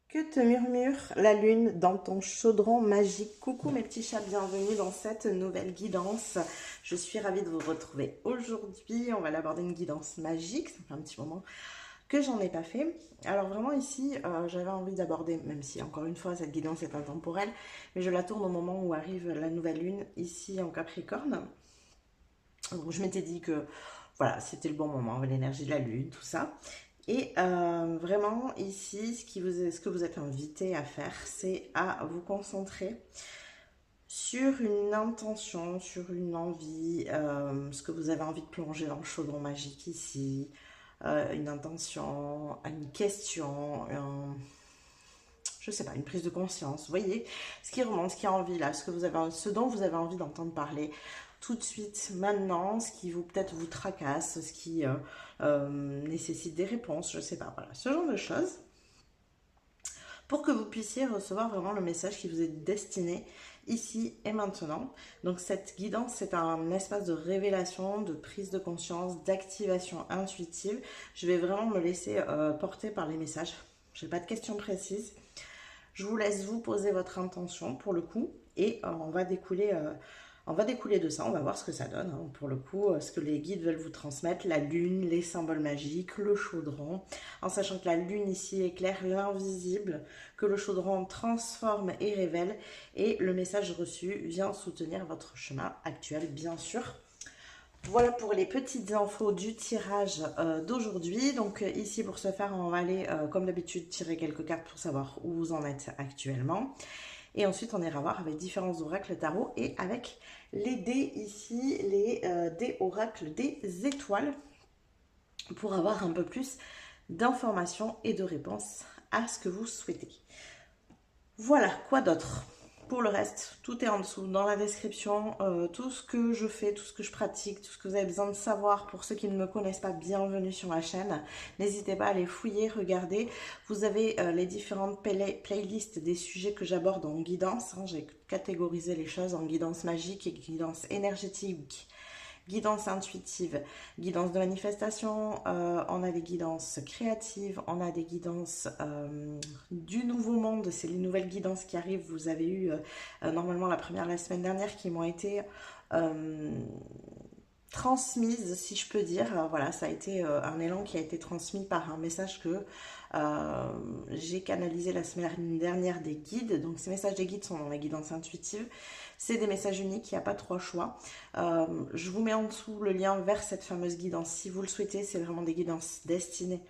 Que te murmure la lune dans ton chaudron magique? Coucou mes petits chats, bienvenue dans cette nouvelle guidance. Je suis ravie de vous retrouver aujourd'hui. On va l'aborder une guidance magique. Ça fait un petit moment que j'en ai pas fait. Alors vraiment ici, j'avais envie d'aborder, même si encore une fois cette guidance est intemporelle, mais je la tourne au moment où arrive la nouvelle lune ici en Capricorne. Donc je m'étais dit que voilà, c'était le bon moment, l'énergie de la lune, tout ça. Et vraiment, ici, ce que vous êtes invité à faire, c'est à vous concentrer sur une intention, sur une envie, ce que vous avez envie de plonger dans le chaudron magique ici, une intention, une question, je sais pas, une prise de conscience. Vous voyez, ce qui remonte, ce qui a envie là, ce dont vous avez envie d'entendre parler tout de suite, maintenant, ce qui vous peut-être vous tracasse, ce qui nécessite des réponses, je sais pas, voilà, ce genre de choses, pour que vous puissiez recevoir vraiment le message qui vous est destiné ici et maintenant. Donc cette guidance, c'est un espace de révélation, de prise de conscience, d'activation intuitive. Je vais vraiment me laisser porter par les messages. Je n'ai pas de questions précises. Je vous laisse vous poser votre intention pour le coup et on va découler de ça, on va voir ce que ça donne. Hein. Pour le coup, ce que les guides veulent vous transmettre, la lune, les symboles magiques, le chaudron, en sachant que la lune ici éclaire l'invisible, que le chaudron transforme et révèle, et le message reçu vient soutenir votre chemin actuel, bien sûr. Voilà pour les petites infos du tirage d'aujourd'hui. Donc ici, pour ce faire, on va aller, comme d'habitude, tirer quelques cartes pour savoir où vous en êtes actuellement. Et ensuite, on ira voir avec différents oracles tarot et avec les dés ici, les dés oracles des étoiles, pour avoir un peu plus d'informations et de réponses à ce que vous souhaitez. Voilà, quoi d'autre? Pour le reste, tout est en dessous, dans la description, tout ce que je fais, tout ce que je pratique, tout ce que vous avez besoin de savoir. Pour ceux qui ne me connaissent pas, bienvenue sur ma chaîne. N'hésitez pas à aller fouiller, regarder. Vous avez les différentes playlists des sujets que j'aborde en guidance. Hein. J'ai catégorisé les choses en guidance magique et guidance énergétique. Guidance intuitive, guidance de manifestation, on a des guidances créatives, on a des guidances du nouveau monde, c'est les nouvelles guidances qui arrivent. Vous avez eu normalement la première la semaine dernière qui m'ont été transmises, si je peux dire. Alors, voilà, ça a été un élan qui a été transmis par un message que j'ai canalisé la semaine dernière des guides. Donc ces messages des guides sont dans la guidance intuitive. C'est des messages uniques, il n'y a pas trois choix. Je vous mets en dessous le lien vers cette fameuse guidance. Si vous le souhaitez, c'est vraiment des guidances destinées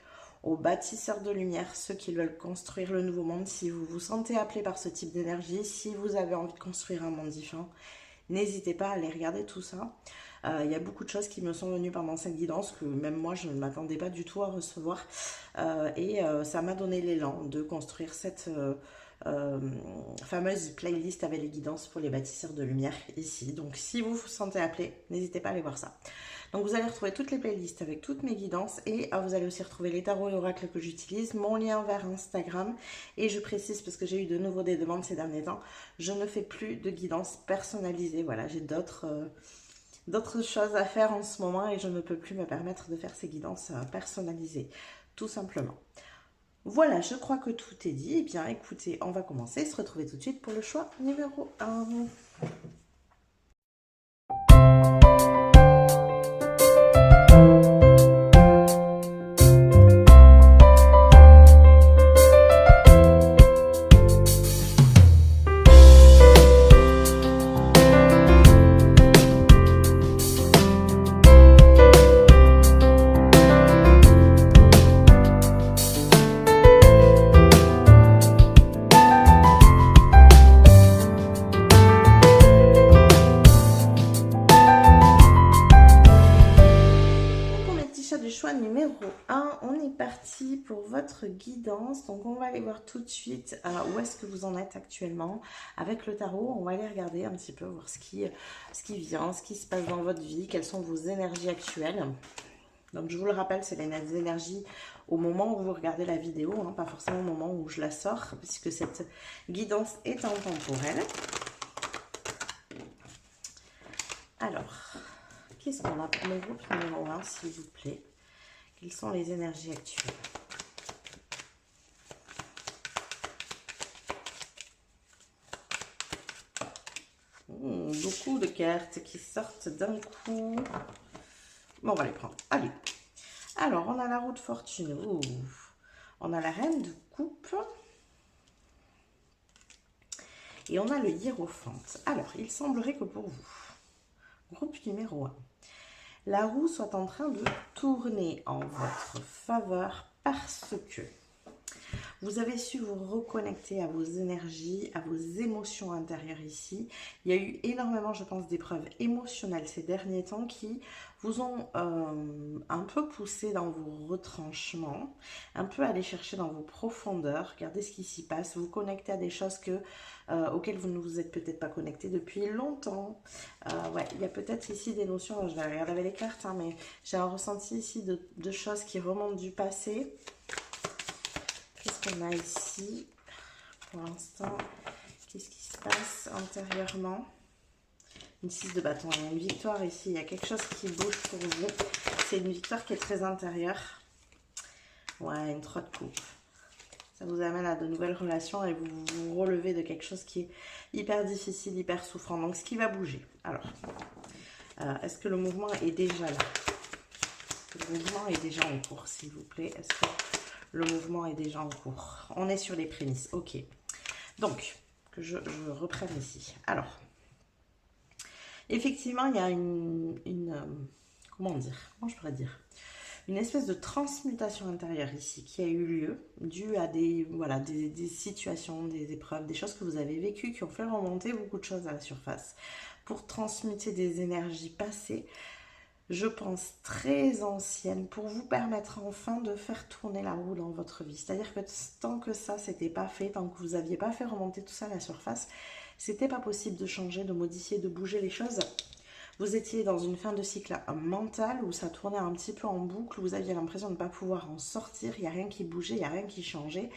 aux bâtisseurs de lumière, ceux qui veulent construire le nouveau monde. Si vous vous sentez appelé par ce type d'énergie, si vous avez envie de construire un monde différent, n'hésitez pas à aller regarder tout ça. Il y a beaucoup de choses qui me sont venues pendant cette guidance que même moi je ne m'attendais pas du tout à recevoir. Et ça m'a donné l'élan de construire cette fameuse playlist avec les guidances pour les bâtisseurs de lumière ici. Donc si vous vous sentez appelé, n'hésitez pas à aller voir ça. Donc vous allez retrouver toutes les playlists avec toutes mes guidances et vous allez aussi retrouver les tarots et oracles que j'utilise, mon lien vers Instagram. Et je précise, parce que j'ai eu de nouveau des demandes ces derniers temps, je ne fais plus de guidance personnalisée. Voilà, j'ai d'autres choses à faire en ce moment et je ne peux plus me permettre de faire ces guidances personnalisées, tout simplement. Voilà, je crois que tout est dit. Eh bien, écoutez, on va commencer, se retrouver tout de suite pour le choix numéro 1. Numéro 1, on est parti pour votre guidance. Donc on va aller voir tout de suite où est-ce que vous en êtes actuellement avec le tarot. On va aller regarder un petit peu, voir ce qui vient, ce qui se passe dans votre vie, quelles sont vos énergies actuelles. Donc je vous le rappelle, c'est les énergies au moment où vous regardez la vidéo, hein, pas forcément au moment où je la sors, puisque cette guidance est intemporelle. Alors, qu'est-ce qu'on a pour le groupe numéro 1, s'il vous plaît? Quelles sont les énergies actuelles? beaucoup de cartes qui sortent d'un coup. Bon, on va les prendre. Allez. Alors, on a la roue de fortune. Ouh. On a la reine de coupe. Et on a le hiérophante. Alors, il semblerait que pour vous, groupe numéro 1, la roue soit en train de tourner en votre faveur parce que vous avez su vous reconnecter à vos énergies, à vos émotions intérieures ici. Il y a eu énormément, je pense, d'épreuves émotionnelles ces derniers temps qui vous ont un peu poussé dans vos retranchements, un peu aller chercher dans vos profondeurs, regardez ce qui s'y passe, vous connecter à des choses auxquelles vous ne vous êtes peut-être pas connecté depuis longtemps. Ouais, il y a peut-être ici des notions, je vais regarder avec les cartes, hein, mais j'ai un ressenti ici de choses qui remontent du passé. Qu'est-ce qu'on a ici pour l'instant? Qu'est-ce qui se passe intérieurement? Une 6 de bâton, il y a une victoire ici, il y a quelque chose qui bouge pour vous. C'est une victoire qui est très intérieure. Ouais, une 3 de coupe. Ça vous amène à de nouvelles relations et vous vous relevez de quelque chose qui est hyper difficile, hyper souffrant. Donc, ce qui va bouger. Alors, est-ce que le mouvement est déjà là? Est-ce que le mouvement est déjà en cours, s'il vous plaît? Est-ce que le mouvement est déjà en cours? On est sur les prémices. Ok. Donc, que je reprenne ici. Alors, effectivement, il y a comment dire? Comment je pourrais dire? Une espèce de transmutation intérieure ici qui a eu lieu, due à des situations, des épreuves, des choses que vous avez vécues qui ont fait remonter beaucoup de choses à la surface pour transmuter des énergies passées, je pense très anciennes, pour vous permettre enfin de faire tourner la roue dans votre vie. C'est-à-dire que tant que ça, c'était pas fait, tant que vous n'aviez pas fait remonter tout ça à la surface, c'était pas possible de changer, de modifier, de bouger les choses. Vous étiez dans une fin de cycle mental où ça tournait un petit peu en boucle, vous aviez l'impression de ne pas pouvoir en sortir, il n'y a rien qui bougeait, il n'y a rien qui changeait.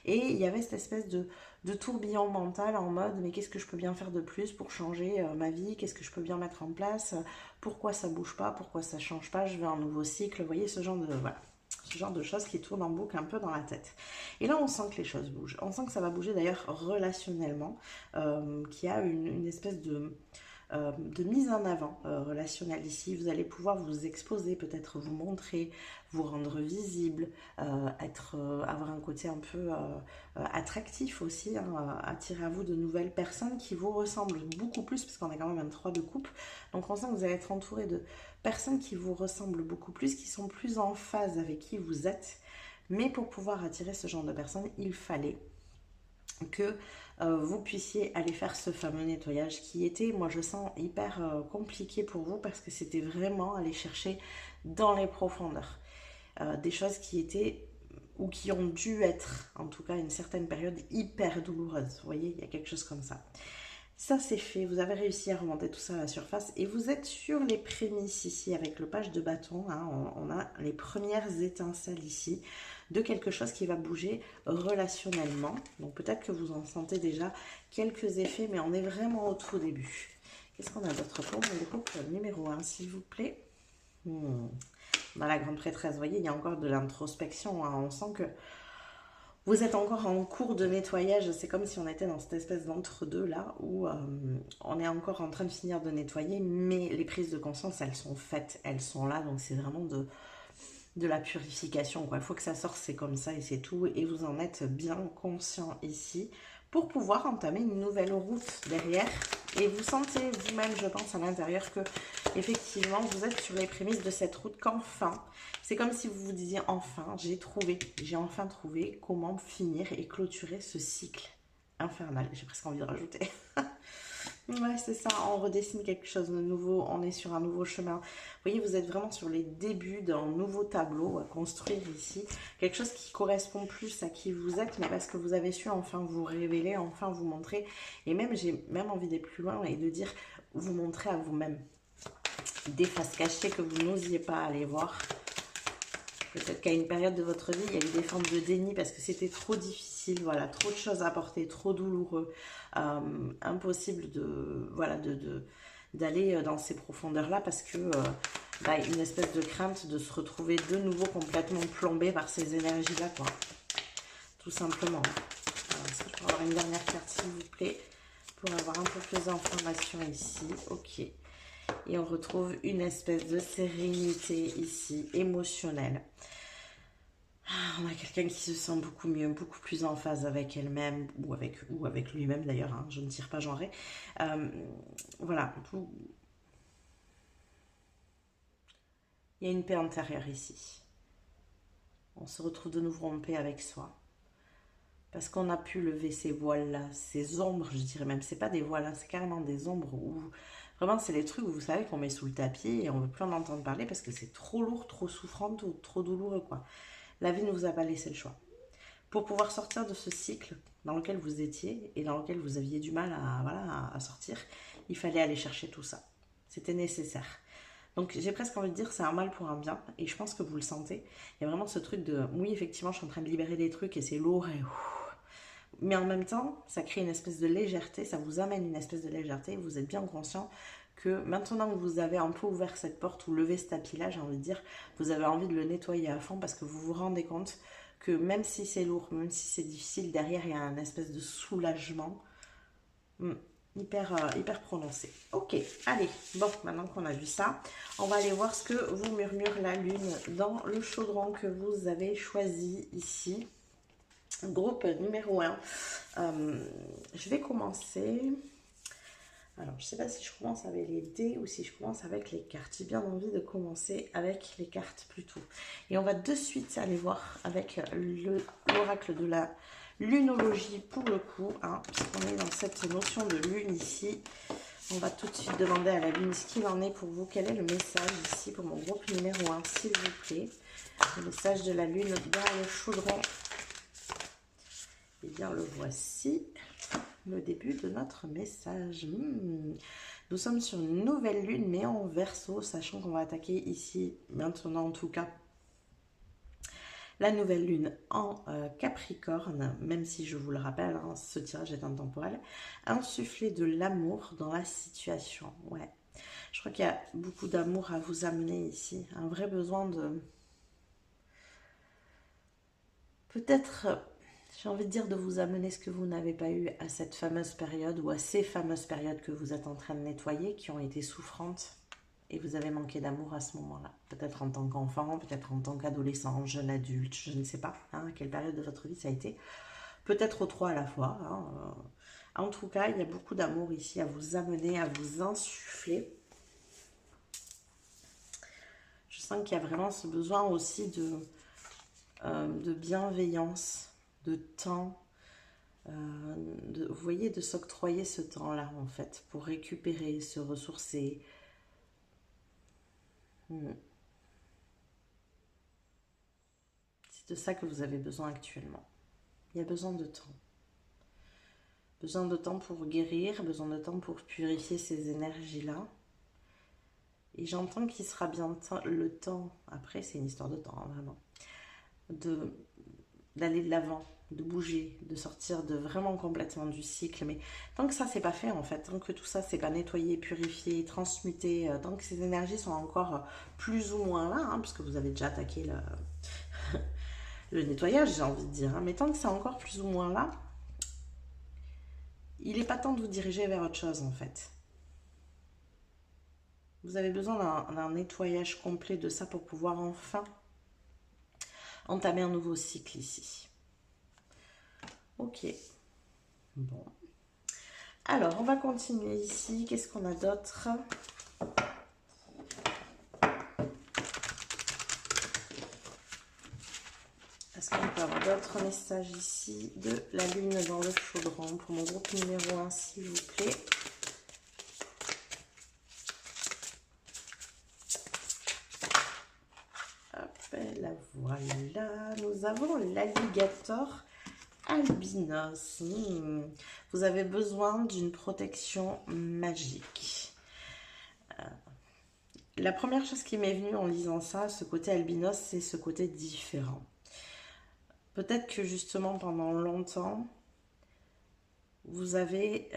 Et il y avait cette espèce de tourbillon mental en mode mais qu'est-ce que je peux bien faire de plus pour changer ma vie, qu'est-ce que je peux bien mettre en place, pourquoi ça bouge pas, pourquoi ça change pas, je veux un nouveau cycle, vous voyez ce genre de choses qui tournent en boucle un peu dans la tête. Et là on sent que les choses bougent, on sent que ça va bouger d'ailleurs relationnellement, qu'il y a une espèce de mise en avant relationnelle ici. Vous allez pouvoir vous exposer, peut-être vous montrer, vous rendre visible, avoir un côté un peu attractif aussi, hein, attirer à vous de nouvelles personnes qui vous ressemblent beaucoup plus, parce qu'on a quand même un 3 de coupe. Donc on sent que vous allez être entouré de personnes qui vous ressemblent beaucoup plus, qui sont plus en phase avec qui vous êtes. Mais pour pouvoir attirer ce genre de personnes, il fallait que vous puissiez aller faire ce fameux nettoyage qui était, moi je sens, hyper compliqué pour vous parce que c'était vraiment aller chercher dans les profondeurs des choses qui étaient ou qui ont dû être, en tout cas une certaine période, hyper douloureuses. Vous voyez, il y a quelque chose comme ça. Ça c'est fait, vous avez réussi à remonter tout ça à la surface et vous êtes sur les prémices ici avec le page de bâton, hein, on a les premières étincelles ici de quelque chose qui va bouger relationnellement. Donc peut-être que vous en sentez déjà quelques effets, mais on est vraiment au tout début. Qu'est-ce qu'on a d'autre pour le groupe numéro 1, s'il vous plaît? Dans la grande prêtresse, vous voyez, il y a encore de l'introspection, hein, on sent que vous êtes encore en cours de nettoyage, c'est comme si on était dans cette espèce d'entre-deux là, où on est encore en train de finir de nettoyer, mais les prises de conscience, elles sont faites, elles sont là, donc c'est vraiment de la purification, quoi. Il faut que ça sorte, c'est comme ça et c'est tout, et vous en êtes bien conscient ici, pour pouvoir entamer une nouvelle route derrière, et vous sentez vous-même, je pense, à l'intérieur que, effectivement, vous êtes sur les prémices de cette route, qu'enfin, c'est comme si vous vous disiez, enfin, j'ai enfin trouvé comment finir et clôturer ce cycle infernal. J'ai presque envie de rajouter. Ouais, c'est ça, on redessine quelque chose de nouveau, on est sur un nouveau chemin. Vous voyez, vous êtes vraiment sur les débuts d'un nouveau tableau à construire ici. Quelque chose qui correspond plus à qui vous êtes, mais parce que vous avez su enfin vous révéler, enfin vous montrer. Et même, j'ai même envie d'aller plus loin et de dire, vous montrer à vous-même des faces cachées que vous n'osiez pas aller voir. Peut-être qu'à une période de votre vie, il y a eu des formes de déni parce que c'était trop difficile, voilà, trop de choses à porter, trop douloureux, impossible d'aller dans ces profondeurs-là parce que une espèce de crainte de se retrouver de nouveau complètement plombé par ces énergies-là, quoi. Tout simplement. Alors, est-ce que je peux avoir une dernière carte, s'il vous plaît? pour avoir un peu plus d'informations ici. Ok. Et on retrouve une espèce de sérénité ici, émotionnelle. On a quelqu'un qui se sent beaucoup mieux, beaucoup plus en phase avec elle-même, ou avec lui-même d'ailleurs, hein, je ne tire pas genré. Voilà. Il y a une paix intérieure ici. On se retrouve de nouveau en paix avec soi. Parce qu'on a pu lever ces voiles-là, ces ombres, je dirais même, c'est pas des voiles, c'est carrément des ombres où vraiment c'est les trucs où vous savez qu'on met sous le tapis et on veut plus en entendre parler parce que c'est trop lourd, trop souffrant ou trop douloureux quoi. La vie ne vous a pas laissé le choix. Pour pouvoir sortir de ce cycle dans lequel vous étiez et dans lequel vous aviez du mal à sortir, il fallait aller chercher tout ça. C'était nécessaire. Donc j'ai presque envie de dire c'est un mal pour un bien et je pense que vous le sentez. Il y a vraiment ce truc de oui effectivement je suis en train de libérer des trucs et c'est lourd et mais en même temps, ça crée une espèce de légèreté, ça vous amène une espèce de légèreté. Vous êtes bien conscient que maintenant que vous avez un peu ouvert cette porte ou levé ce tapis-là, j'ai envie de dire, vous avez envie de le nettoyer à fond parce que vous vous rendez compte que même si c'est lourd, même si c'est difficile, derrière il y a un espèce de soulagement hyper prononcé. Ok, allez, bon, maintenant qu'on a vu ça, on va aller voir ce que vous murmure la lune dans le chaudron que vous avez choisi ici. Groupe numéro 1. Je vais commencer. Alors, je ne sais pas si je commence avec les dés ou si je commence avec les cartes. J'ai bien envie de commencer avec les cartes plutôt. Et on va de suite aller voir avec l'oracle de la lunologie pour le coup. Hein, puisqu'on est dans cette notion de lune ici. On va tout de suite demander à la lune ce qu'il en est pour vous. Quel est le message ici pour mon groupe numéro 1, s'il vous plaît. Le message de la lune dans le chaudron. Eh bien, le voici, le début de notre message. Nous sommes sur une nouvelle lune, mais en Verseau, sachant qu'on va attaquer ici, maintenant en tout cas, la nouvelle lune en Capricorne, même si je vous le rappelle, hein, ce tirage est intemporel. Insuffler de l'amour dans la situation. Ouais, je crois qu'il y a beaucoup d'amour à vous amener ici. Un vrai besoin de... Peut-être... J'ai envie de dire de vous amener ce que vous n'avez pas eu à cette fameuse période ou à ces fameuses périodes que vous êtes en train de nettoyer, qui ont été souffrantes et vous avez manqué d'amour à ce moment-là. Peut-être en tant qu'enfant, peut-être en tant qu'adolescent, jeune adulte, je ne sais pas hein, quelle période de votre vie ça a été. Peut-être aux trois à la fois. Hein. En tout cas, il y a beaucoup d'amour ici à vous amener, à vous insuffler. Je sens qu'il y a vraiment ce besoin aussi de bienveillance, de temps, vous voyez, de s'octroyer ce temps-là, en fait, pour récupérer, se ressourcer. C'est de ça que vous avez besoin actuellement. Il y a besoin de temps. Besoin de temps pour guérir, besoin de temps pour purifier ces énergies-là. Et j'entends qu'il sera bien le temps, après c'est une histoire de temps, hein, vraiment, d'aller de l'avant, de bouger, de sortir de vraiment complètement du cycle. Mais tant que ça c'est pas fait en fait, tant que tout ça c'est pas nettoyé, purifié, transmuté, tant que ces énergies sont encore plus ou moins là, hein, puisque vous avez déjà attaqué le nettoyage, j'ai envie de dire, hein, mais tant que c'est encore plus ou moins là, il n'est pas temps de vous diriger vers autre chose en fait. Vous avez besoin d'un nettoyage complet de ça pour pouvoir enfin entamer un nouveau cycle ici. Ok. Bon. Alors, on va continuer ici. Qu'est-ce qu'on a d'autre? Est-ce qu'on peut avoir d'autres messages ici de la lune dans le chaudron pour mon groupe numéro 1, s'il vous plaît? Hop, la voilà. Nous avons l'alligator albinos. Vous avez besoin d'une protection magique. La première chose qui m'est venue en lisant ça, ce côté albinos, c'est ce côté différent. Peut-être que justement pendant longtemps, vous avez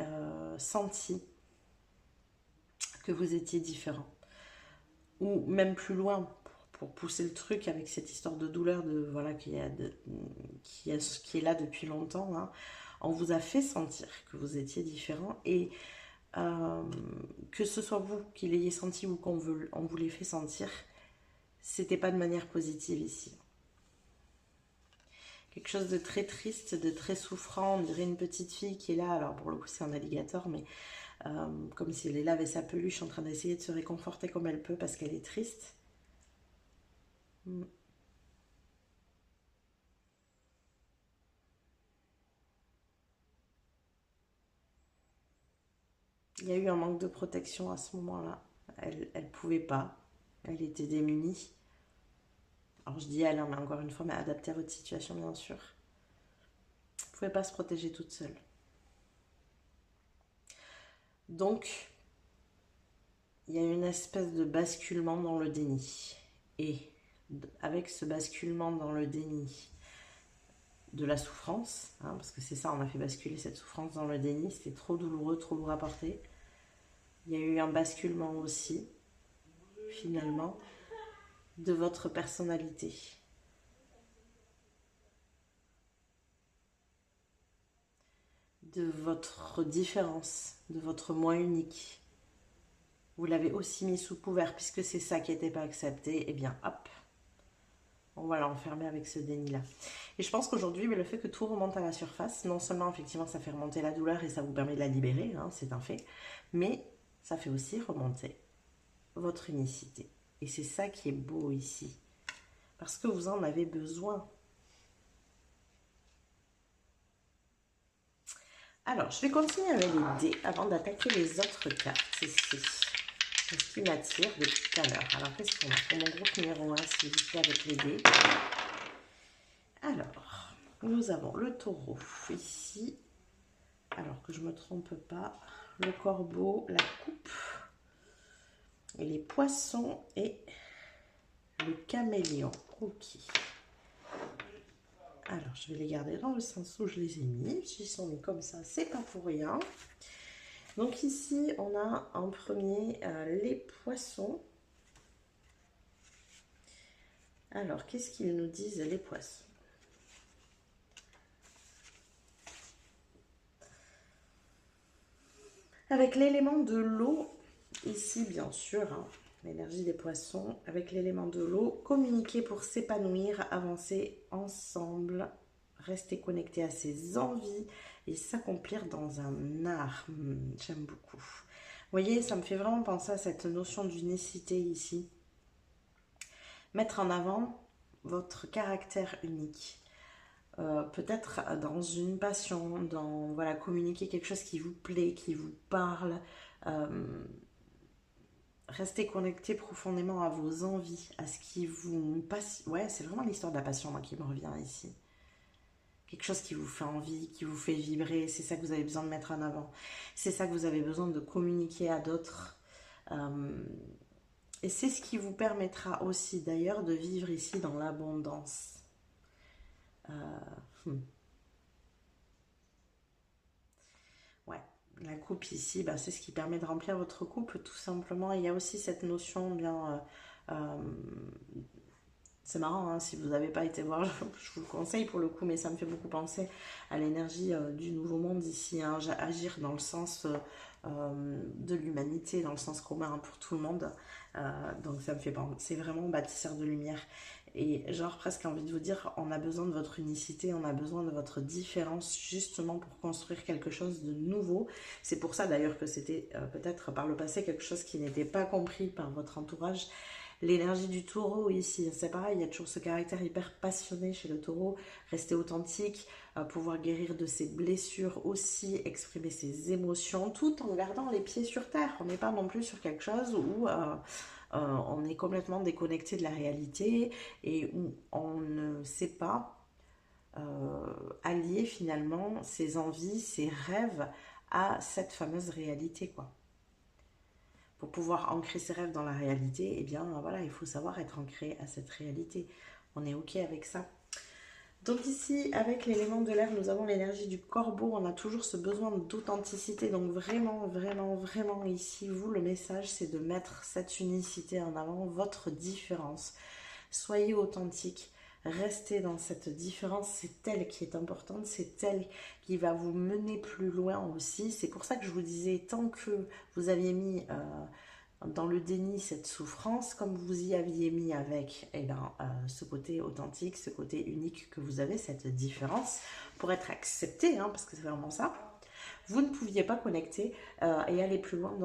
senti que vous étiez différent. Ou même plus loin, pour pousser le truc avec cette histoire de douleur qui est là depuis longtemps. Hein. On vous a fait sentir que vous étiez différent et que ce soit vous qui l'ayez senti ou qu'on vous l'ait fait sentir, c'était pas de manière positive ici. Quelque chose de très triste, de très souffrant, on dirait une petite fille qui est là, alors pour le coup c'est un alligator, mais comme si elle est là avec sa peluche en train d'essayer de se réconforter comme elle peut parce qu'elle est triste. Il y a eu un manque de protection à ce moment-là. Elle ne pouvait pas. Elle était démunie. Alors je dis elle, hein, mais encore une fois, mais adaptée à votre situation, bien sûr. Vous ne pouvez pas se protéger toute seule. Donc, il y a une espèce de basculement dans le déni. Et avec ce basculement dans le déni de la souffrance, hein, parce que c'est ça, on a fait basculer cette souffrance dans le déni, c'était trop douloureux, trop lourd à porter. Il y a eu un basculement aussi, finalement, de votre personnalité. De votre différence, de votre moi unique. Vous l'avez aussi mis sous couvert, puisque c'est ça qui n'était pas accepté, et bien hop, on va l'enfermer avec ce déni-là. Et je pense qu'aujourd'hui, le fait que tout remonte à la surface, non seulement effectivement ça fait remonter la douleur et ça vous permet de la libérer, hein, c'est un fait, mais ça fait aussi remonter votre unicité. Et c'est ça qui est beau ici, parce que vous en avez besoin. Alors, je vais continuer avec les dés avant d'attaquer les autres cartes ici. Ce qui m'attire depuis tout à l'heure. Alors, qu'est-ce qu'on a pour mon groupe numéro 1, s'il vous plaît, avec les dés? Alors, nous avons le taureau ici. Alors que je ne me trompe pas. Le corbeau, la coupe, et les poissons et le caméléon. Ok. Alors, je vais les garder dans le sens où je les ai mis. S'ils sont mis comme ça, c'est pas pour rien. Donc ici, on a en premier les poissons. Alors, qu'est-ce qu'ils nous disent, les poissons? Avec l'élément de l'eau, ici, bien sûr, hein, l'énergie des poissons. Avec l'élément de l'eau, communiquer pour s'épanouir, avancer ensemble, rester connecté à ses envies et s'accomplir dans un art. J'aime beaucoup. Vous voyez, ça me fait vraiment penser à cette notion d'unicité ici. Mettre en avant votre caractère unique. Peut-être dans une passion, dans voilà, communiquer quelque chose qui vous plaît, qui vous parle. Restez connecté profondément à vos envies, à ce qui vous passe. Ouais, c'est vraiment l'histoire de la passion moi, qui me revient ici. Quelque chose qui vous fait envie, qui vous fait vibrer, c'est ça que vous avez besoin de mettre en avant. C'est ça que vous avez besoin de communiquer à d'autres. Et c'est ce qui vous permettra aussi d'ailleurs de vivre ici dans l'abondance. Ouais, la coupe ici, bah, c'est ce qui permet de remplir votre coupe tout simplement. Il y a aussi cette notion bien... c'est marrant, hein, si vous n'avez pas été voir, je vous le conseille pour le coup, mais ça me fait beaucoup penser à l'énergie du nouveau monde ici, hein, agir dans le sens de l'humanité, dans le sens commun pour tout le monde. Donc ça me fait penser, c'est vraiment bâtisseur de lumière. Et genre presque envie de vous dire, on a besoin de votre unicité, on a besoin de votre différence justement pour construire quelque chose de nouveau. C'est pour ça d'ailleurs que c'était peut-être par le passé quelque chose qui n'était pas compris par votre entourage. L'énergie du taureau ici, c'est pareil, il y a toujours ce caractère hyper passionné chez le taureau, rester authentique, pouvoir guérir de ses blessures aussi, exprimer ses émotions, tout en gardant les pieds sur terre. On n'est pas non plus sur quelque chose où on est complètement déconnecté de la réalité et où on ne sait pas allier finalement ses envies, ses rêves à cette fameuse réalité, quoi. Pour pouvoir ancrer ses rêves dans la réalité, eh bien voilà, il faut savoir être ancré à cette réalité. On est ok avec ça. Donc ici, avec l'élément de l'air, nous avons l'énergie du corbeau. On a toujours ce besoin d'authenticité. Donc vraiment, vraiment, vraiment ici, vous, le message, c'est de mettre cette unicité en avant, votre différence. Soyez authentique. restez dans cette différence, c'est elle qui est importante, c'est elle qui va vous mener plus loin aussi. C'est pour ça que je vous disais, tant que vous aviez mis dans le déni cette souffrance, comme vous y aviez mis avec ce côté authentique, ce côté unique que vous avez, cette différence, pour être accepté, hein, parce que c'est vraiment ça, vous ne pouviez pas connecter et aller plus loin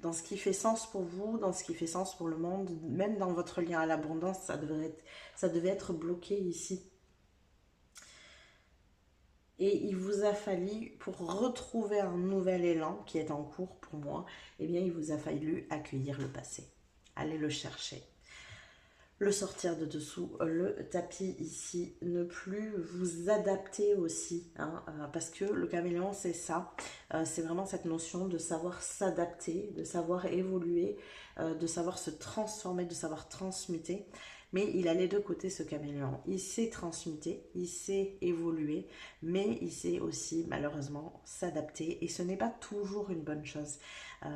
dans ce qui fait sens pour vous, dans ce qui fait sens pour le monde, même dans votre lien à l'abondance, ça devait être bloqué ici. Et il vous a fallu, pour retrouver un nouvel élan qui est en cours pour moi, eh bien il vous a fallu accueillir le passé. Allez le chercher. Le sortir de dessous le tapis ici, ne plus vous adapter aussi, hein, parce que le caméléon c'est ça, c'est vraiment cette notion de savoir s'adapter, de savoir évoluer, de savoir se transformer, de savoir transmuter. Mais il a les deux côtés ce caméléon, il sait transmuter, il sait évoluer, mais il sait aussi malheureusement s'adapter et ce n'est pas toujours une bonne chose.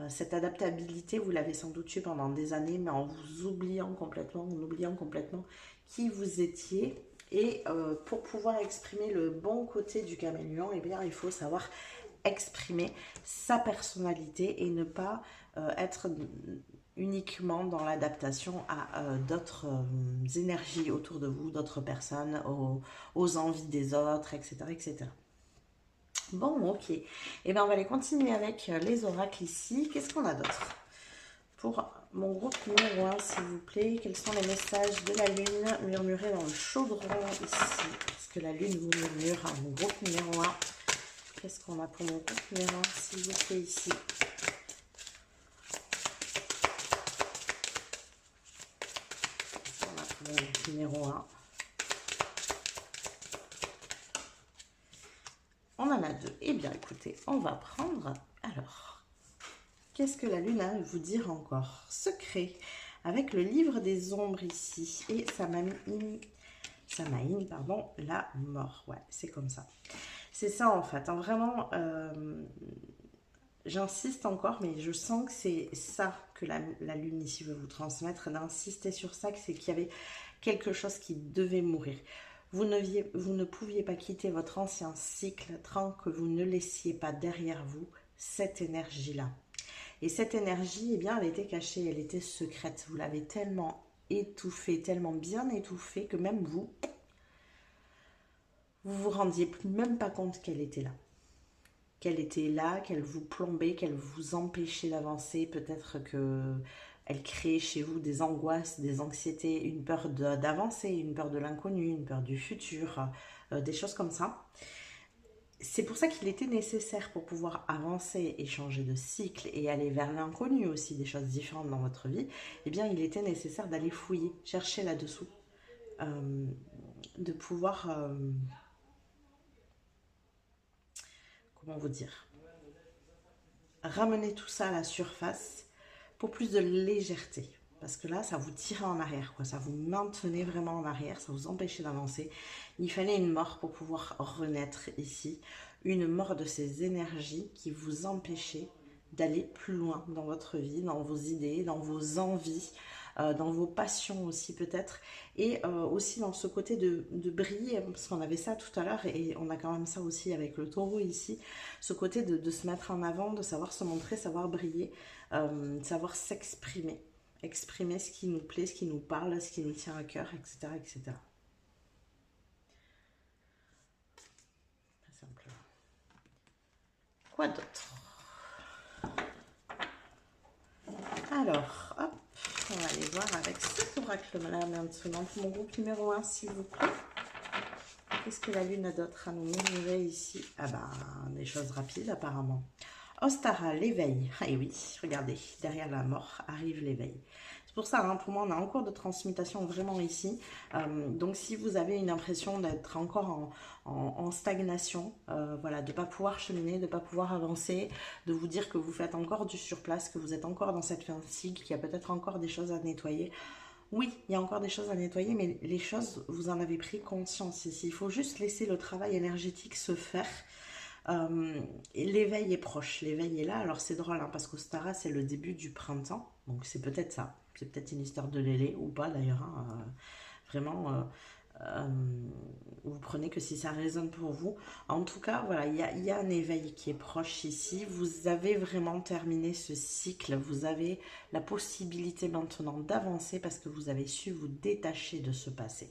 Cette adaptabilité, vous l'avez sans doute eu pendant des années, mais en vous oubliant complètement, qui vous étiez. Et pour pouvoir exprimer le bon côté du caméléon, eh bien, il faut savoir exprimer sa personnalité et ne pas être uniquement dans l'adaptation à d'autres énergies autour de vous, d'autres personnes, aux envies des autres, etc., etc. Bon, ok. Et bien, on va aller continuer avec les oracles ici. Qu'est-ce qu'on a d'autre? Pour mon groupe numéro 1, s'il vous plaît, quels sont les messages de la lune murmurés dans le chaudron ici? Est-ce que la lune vous murmure à mon groupe numéro 1? Qu'est-ce qu'on a pour mon groupe numéro 1, s'il vous plaît, ici? Qu'est-ce qu'on a pour mon groupe numéro 1? On en a deux. Eh bien, écoutez, on va prendre... Alors, qu'est-ce que la lune a à vous dire encore? Secret, avec le livre des ombres ici. Et Samaïn, pardon, la mort. Ouais, c'est comme ça. C'est ça, en fait. Hein, vraiment, j'insiste encore, mais je sens que c'est ça que la lune ici veut vous transmettre. D'insister sur ça, c'est qu'il y avait quelque chose qui devait mourir. Vous ne pouviez pas quitter votre ancien cycle tant que vous ne laissiez pas derrière vous cette énergie-là. Et cette énergie, eh bien, elle était cachée, elle était secrète. Vous l'avez tellement étouffée, tellement bien étouffée que même vous vous rendiez même pas compte qu'elle était là. Qu'elle vous plombait, qu'elle vous empêchait d'avancer. Peut-être que elle crée chez vous des angoisses, des anxiétés, une peur d'avancer, une peur de l'inconnu, une peur du futur, des choses comme ça. C'est pour ça qu'il était nécessaire pour pouvoir avancer et changer de cycle et aller vers l'inconnu aussi, des choses différentes dans votre vie. Eh bien, il était nécessaire d'aller fouiller, chercher là-dessous, de pouvoir, comment vous dire, ramener tout ça à la surface pour plus de légèreté. Parce que là, ça vous tirait en arrière, quoi. Ça vous maintenait vraiment en arrière, ça vous empêchait d'avancer. Il fallait une mort pour pouvoir renaître ici. Une mort de ces énergies qui vous empêchaient d'aller plus loin dans votre vie, dans vos idées, dans vos envies, dans vos passions aussi peut-être. Et aussi dans ce côté de briller, parce qu'on avait ça tout à l'heure et on a quand même ça aussi avec le taureau ici. Ce côté de se mettre en avant, de savoir se montrer, savoir briller, savoir s'exprimer. Exprimer ce qui nous plaît, ce qui nous parle, ce qui nous tient à cœur, etc. etc. Simplement. Quoi d'autre? Alors, hop, on va aller voir avec cet oracle-là maintenant pour mon groupe numéro 1, s'il vous plaît. Qu'est-ce que la lune a d'autre à nous murmurer ici? Ah ben, des choses rapides apparemment. Ostara, l'éveil. Ah et oui, regardez, derrière la mort arrive l'éveil. C'est pour ça, hein, pour moi, on est en cours de transmutation vraiment ici. Donc, si vous avez une impression d'être encore en stagnation, voilà, de ne pas pouvoir cheminer, de ne pas pouvoir avancer, de vous dire que vous faites encore du surplace, que vous êtes encore dans cette fin de cycle, qu'il y a peut-être encore des choses à nettoyer. Oui, il y a encore des choses à nettoyer, mais les choses, vous en avez pris conscience ici. Il faut juste laisser le travail énergétique se faire. L'éveil est proche, l'éveil est là. Alors c'est drôle hein, parce qu'Ostara c'est le début du printemps, donc c'est peut-être ça, c'est peut-être une histoire de Lélé ou pas d'ailleurs. Hein. Vraiment, euh, vous prenez que si ça résonne pour vous. En tout cas, voilà, il y a un éveil qui est proche ici. Vous avez vraiment terminé ce cycle. Vous avez la possibilité maintenant d'avancer parce que vous avez su vous détacher de ce passé.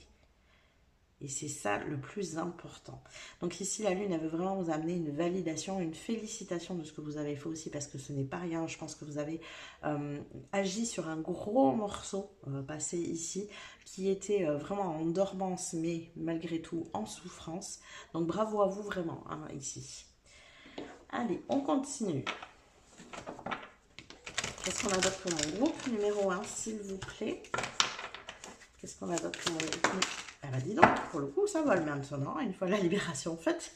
Et c'est ça le plus important. Donc ici, la Lune, elle veut vraiment vous amener une validation, une félicitation de ce que vous avez fait aussi, parce que ce n'est pas rien. Je pense que vous avez agi sur un gros morceau passé ici, qui était vraiment en dormance, mais malgré tout en souffrance. Donc bravo à vous vraiment, hein, ici. Allez, on continue. Qu'est-ce qu'on a d'autre pour mon groupe numéro 1, s'il vous plaît? Qu'est-ce qu'on a d'autre pour mon groupe numéro 1? Ah bah dis donc, pour le coup, ça vole maintenant, une fois la libération faite.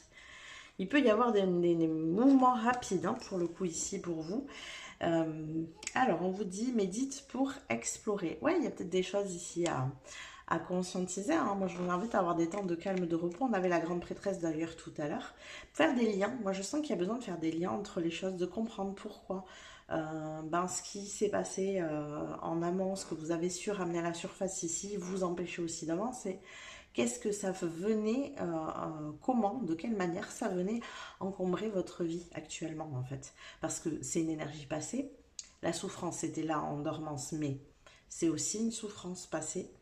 Il peut y avoir des mouvements rapides, hein, pour le coup, ici, pour vous. Alors, on vous dit, médite pour explorer. Ouais, il y a peut-être des choses ici à conscientiser, hein. Moi, je vous invite à avoir des temps de calme, de repos. On avait la grande prêtresse d'ailleurs tout à l'heure. Faire des liens. Moi, je sens qu'il y a besoin de faire des liens entre les choses, de comprendre pourquoi. Ce qui s'est passé en amont, ce que vous avez su ramener à la surface ici, vous empêchez aussi d'avancer. Qu'est-ce que ça venait, comment, de quelle manière ça venait encombrer votre vie actuellement en fait. Parce que c'est une énergie passée, la souffrance était là en dormance, mais c'est aussi une souffrance passée.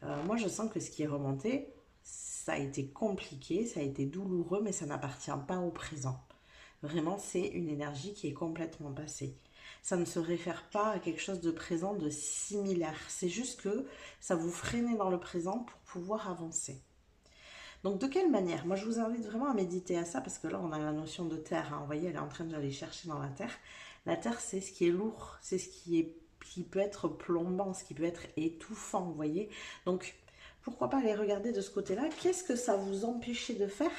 Moi je sens que ce qui est remonté, ça a été compliqué, ça a été douloureux, mais ça n'appartient pas au présent. Vraiment, c'est une énergie qui est complètement passée. Ça ne se réfère pas à quelque chose de présent, de similaire. C'est juste que ça vous freinait dans le présent pour pouvoir avancer. Donc, de quelle manière? Moi, je vous invite vraiment à méditer à ça, parce que là, on a la notion de terre, hein. Vous voyez, elle est en train d'aller chercher dans la terre. La terre, c'est ce qui est lourd, c'est ce qui peut être plombant, ce qui peut être étouffant, vous voyez. Donc, pourquoi pas aller regarder de ce côté-là? Qu'est-ce que ça vous empêchait de faire?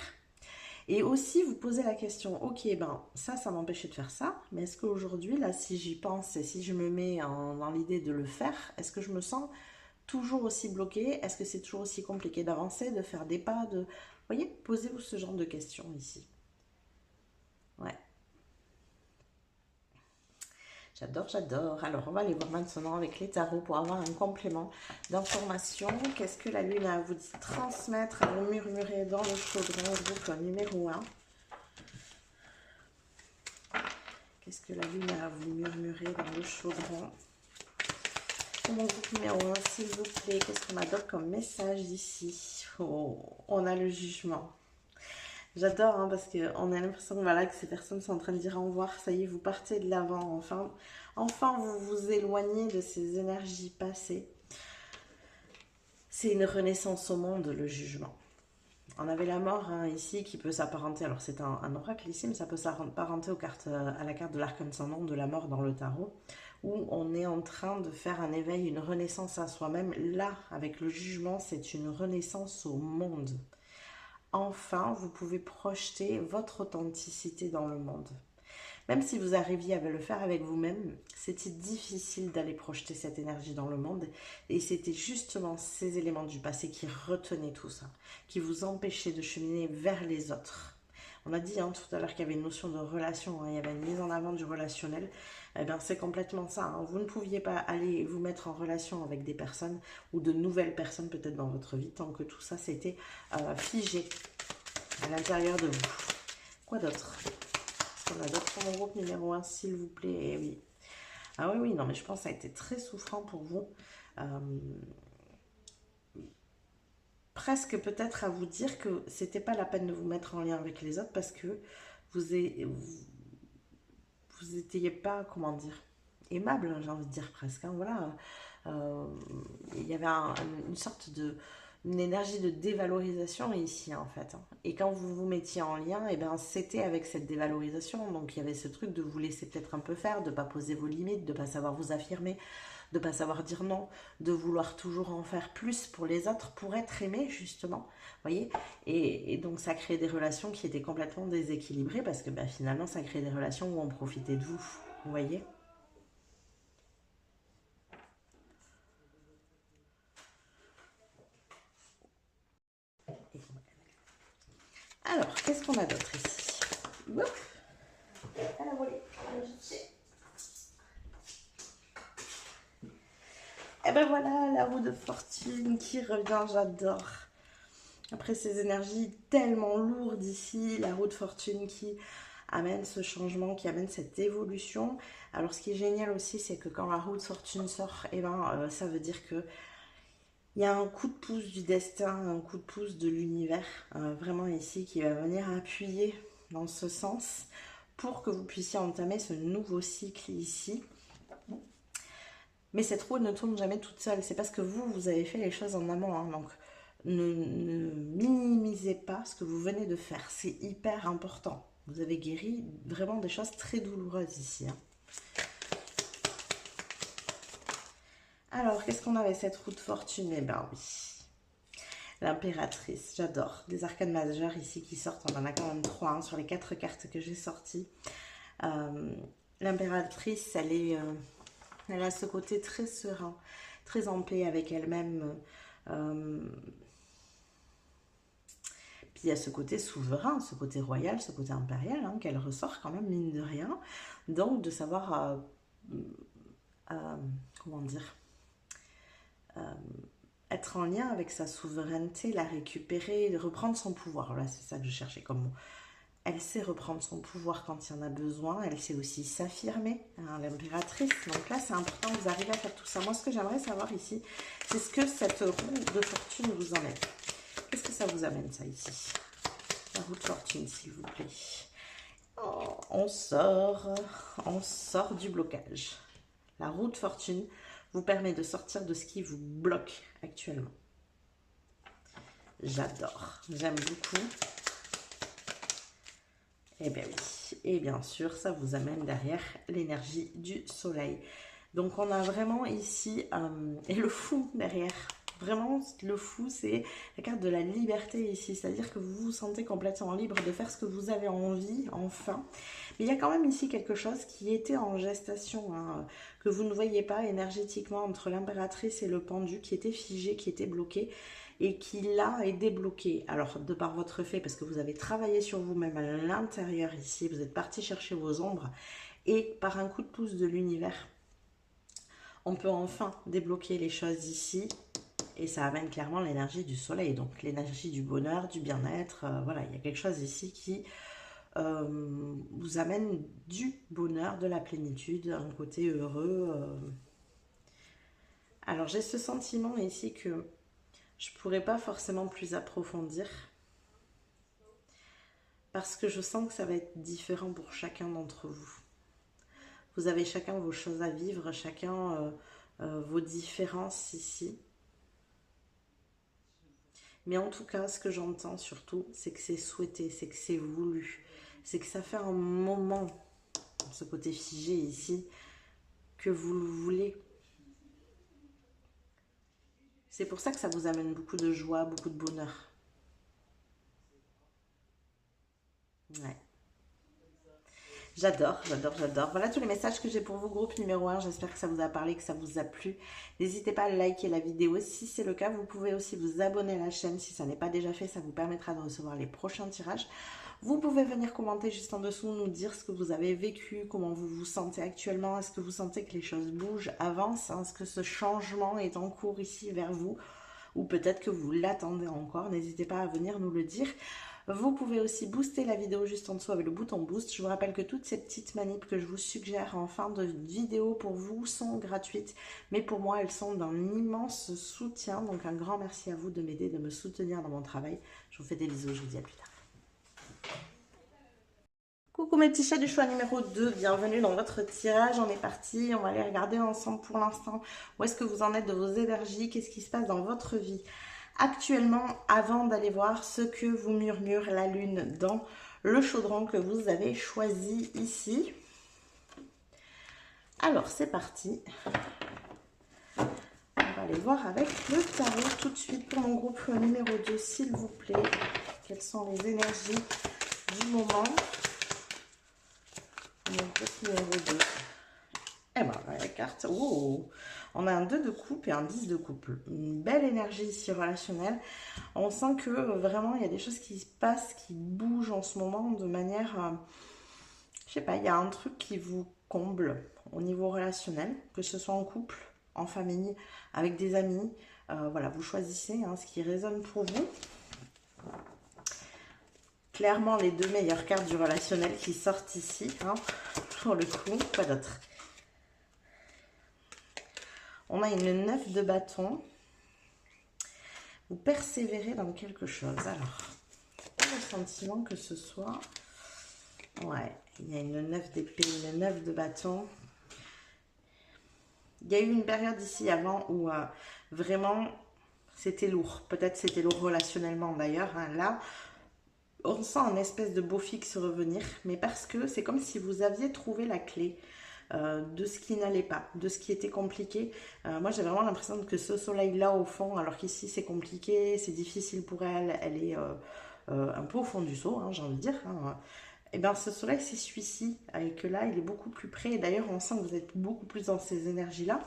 Et aussi, vous posez la question, ok, ben ça m'empêchait de faire ça, mais est-ce qu'aujourd'hui, là, si j'y pense et si je me mets dans l'idée de le faire, est-ce que je me sens toujours aussi bloquée? Est-ce que c'est toujours aussi compliqué d'avancer, de faire des pas, de... Vous voyez, posez-vous ce genre de questions ici. Ouais. J'adore, j'adore. Alors, on va aller voir maintenant avec les tarots pour avoir un complément d'information. Qu'est-ce que la Lune a à vous transmettre, à vous murmurer dans le chaudron, groupe numéro 1? Qu'est-ce que la Lune a à vous murmurer dans le chaudron? Pour mon groupe numéro 1, s'il vous plaît, qu'est-ce qu'on a d'autre comme message d'ici? Oh, on a le jugement. J'adore, hein, parce qu'on a l'impression voilà, que ces personnes sont en train de dire au revoir. Ça y est, vous partez de l'avant. Enfin, vous vous éloignez de ces énergies passées. C'est une renaissance au monde, le jugement. On avait la mort, hein, ici, qui peut s'apparenter, alors c'est un oracle ici, mais ça peut s'apparenter à la carte de l'arcane sans nom de la mort dans le tarot, où on est en train de faire un éveil, une renaissance à soi-même. Là, avec le jugement, c'est une renaissance au monde. Enfin, vous pouvez projeter votre authenticité dans le monde. Même si vous arriviez à le faire avec vous-même, c'était difficile d'aller projeter cette énergie dans le monde. Et c'était justement ces éléments du passé qui retenaient tout ça, qui vous empêchaient de cheminer vers les autres. On a dit, hein, tout à l'heure qu'il y avait une notion de relation, hein, il y avait une mise en avant du relationnel. Eh bien, c'est complètement ça, hein. Vous ne pouviez pas aller vous mettre en relation avec des personnes ou de nouvelles personnes peut-être dans votre vie tant que tout ça s'était figé à l'intérieur de vous. Quoi d'autre? On a d'autres pour mon groupe numéro 1, s'il vous plaît. Eh oui. Ah oui, oui, non, mais je pense que ça a été très souffrant pour vous. Presque peut-être à vous dire que c'était pas la peine de vous mettre en lien avec les autres parce que vous étiez pas, comment dire, aimable, j'ai envie de dire presque. Hein, voilà. Il y avait une sorte de... une énergie de dévalorisation ici en fait. Et quand vous vous mettiez en lien, et ben c'était avec cette dévalorisation. Donc il y avait ce truc de vous laisser peut-être un peu faire, de ne pas poser vos limites, de ne pas savoir vous affirmer, de ne pas savoir dire non, de vouloir toujours en faire plus pour les autres, pour être aimé justement. Voyez, et donc ça crée des relations qui étaient complètement déséquilibrées parce que ben, finalement ça crée des relations où on profitait de vous. Vous voyez? Alors, qu'est-ce qu'on a d'autre ici? Ouf, elle a volé. Et ben voilà, la roue de fortune qui revient, j'adore. Après ces énergies tellement lourdes ici, la roue de fortune qui amène ce changement, qui amène cette évolution. Alors ce qui est génial aussi, c'est que quand la roue de fortune sort, et ben, ça veut dire que il y a un coup de pouce du destin, un coup de pouce de l'univers, vraiment ici, qui va venir appuyer dans ce sens pour que vous puissiez entamer ce nouveau cycle ici. Mais cette roue ne tourne jamais toute seule. C'est parce que vous avez fait les choses en amont. Hein. Donc, ne minimisez pas ce que vous venez de faire. C'est hyper important. Vous avez guéri vraiment des choses très douloureuses ici. Hein. Alors, qu'est-ce qu'on avait cette roue de fortune? Eh ben oui. L'impératrice, j'adore. Des arcanes majeures ici qui sortent. On en a quand même 3 hein, sur les 4 cartes que j'ai sorties. L'impératrice, elle a ce côté très serein, très en paix avec elle-même. Puis il y a ce côté souverain, ce côté royal, ce côté impérial, hein, qu'elle ressort quand même, mine de rien. Donc, de savoir, comment dire, être en lien avec sa souveraineté, la récupérer, reprendre son pouvoir. Voilà, c'est ça que je cherchais comme mot. Elle sait reprendre son pouvoir quand il y en a besoin. Elle sait aussi s'affirmer, hein, l'impératrice. Donc là, c'est important, vous arrivez à faire tout ça. Moi, ce que j'aimerais savoir ici, c'est ce que cette roue de fortune vous emmène. Qu'est-ce que ça vous amène, ça, ici? La roue de fortune, s'il vous plaît. Oh, on sort du blocage. La roue de fortune vous permet de sortir de ce qui vous bloque actuellement. J'adore, j'aime beaucoup. Eh bien oui, et bien sûr, ça vous amène derrière l'énergie du soleil. Donc on a vraiment ici, et le fou derrière. Vraiment, le fou, c'est la carte de la liberté ici. C'est-à-dire que vous vous sentez complètement libre de faire ce que vous avez envie, enfin. Mais il y a quand même ici quelque chose qui était en gestation, hein, que vous ne voyez pas énergétiquement entre l'impératrice et le pendu, qui était figé, qui était bloqué, et qui là est débloqué. Alors, de par votre fait, parce que vous avez travaillé sur vous-même à l'intérieur ici, vous êtes parti chercher vos ombres, et par un coup de pouce de l'univers, on peut enfin débloquer les choses ici, et ça amène clairement l'énergie du soleil, donc l'énergie du bonheur, du bien-être. Voilà, il y a quelque chose ici qui vous amène du bonheur, de la plénitude, un côté heureux. Alors j'ai ce sentiment ici que je ne pourrais pas forcément plus approfondir, parce que je sens que ça va être différent pour chacun d'entre vous. Vous avez chacun vos choses à vivre, chacun vos différences ici. Mais en tout cas, ce que j'entends surtout, c'est que c'est souhaité, c'est que c'est voulu. C'est que ça fait un moment, ce côté figé ici, que vous le voulez. C'est pour ça que ça vous amène beaucoup de joie, beaucoup de bonheur. Ouais. J'adore, j'adore, j'adore. Voilà tous les messages que j'ai pour vous, groupe numéro 1. J'espère que ça vous a parlé, que ça vous a plu. N'hésitez pas à liker la vidéo si c'est le cas. Vous pouvez aussi vous abonner à la chaîne si ça n'est pas déjà fait. Ça vous permettra de recevoir les prochains tirages. Vous pouvez venir commenter juste en dessous, nous dire ce que vous avez vécu, comment vous vous sentez actuellement. Est-ce que vous sentez que les choses bougent, avancent? Est-ce que ce changement est en cours ici vers vous? Ou peut-être que vous l'attendez encore. N'hésitez pas à venir nous le dire. Vous pouvez aussi booster la vidéo juste en dessous avec le bouton boost. Je vous rappelle que toutes ces petites manips que je vous suggère en fin de vidéo pour vous sont gratuites. Mais pour moi, elles sont d'un immense soutien. Donc un grand merci à vous de m'aider, de me soutenir dans mon travail. Je vous fais des bisous, je vous dis à plus tard. Coucou mes petits chats du choix numéro 2, bienvenue dans votre tirage, on est parti, on va aller regarder ensemble pour l'instant où est-ce que vous en êtes de vos énergies, qu'est-ce qui se passe dans votre vie actuellement avant d'aller voir ce que vous murmure la lune dans le chaudron que vous avez choisi ici. Alors c'est parti, on va aller voir avec le tarot tout de suite pour mon groupe numéro 2 s'il vous plaît, quelles sont les énergies du moment. Mon groupe numéro 2. Et ben la carte, wow, on a un 2 de coupe et un 10 de couple. Une belle énergie ici relationnelle. On sent que vraiment il y a des choses qui se passent, qui bougent en ce moment de manière, je sais pas, il y a un truc qui vous comble au niveau relationnel, que ce soit en couple en famille, avec des amis. Voilà, vous choisissez ce qui résonne pour vous. Clairement, les deux meilleures cartes du relationnel qui sortent ici, pour le coup, pas d'autre. On a une 9 de bâton. Vous persévérez dans quelque chose. Alors, pas le sentiment que ce soit... Ouais, il y a une 9 d'épée, une 9 de bâton. Il y a eu une période ici avant où vraiment c'était lourd. Peut-être c'était lourd relationnellement d'ailleurs. Là, on sent un espèce de beau fixe revenir, mais parce que c'est comme si vous aviez trouvé la clé de ce qui n'allait pas, de ce qui était compliqué. Moi, j'ai vraiment l'impression que ce soleil-là au fond, alors qu'ici c'est compliqué, c'est difficile pour elle, elle est un peu au fond du seau, j'ai envie de dire. Et bien, ce soleil, c'est celui-ci, et que là, il est beaucoup plus près. Et d'ailleurs, on sent que vous êtes beaucoup plus dans ces énergies-là.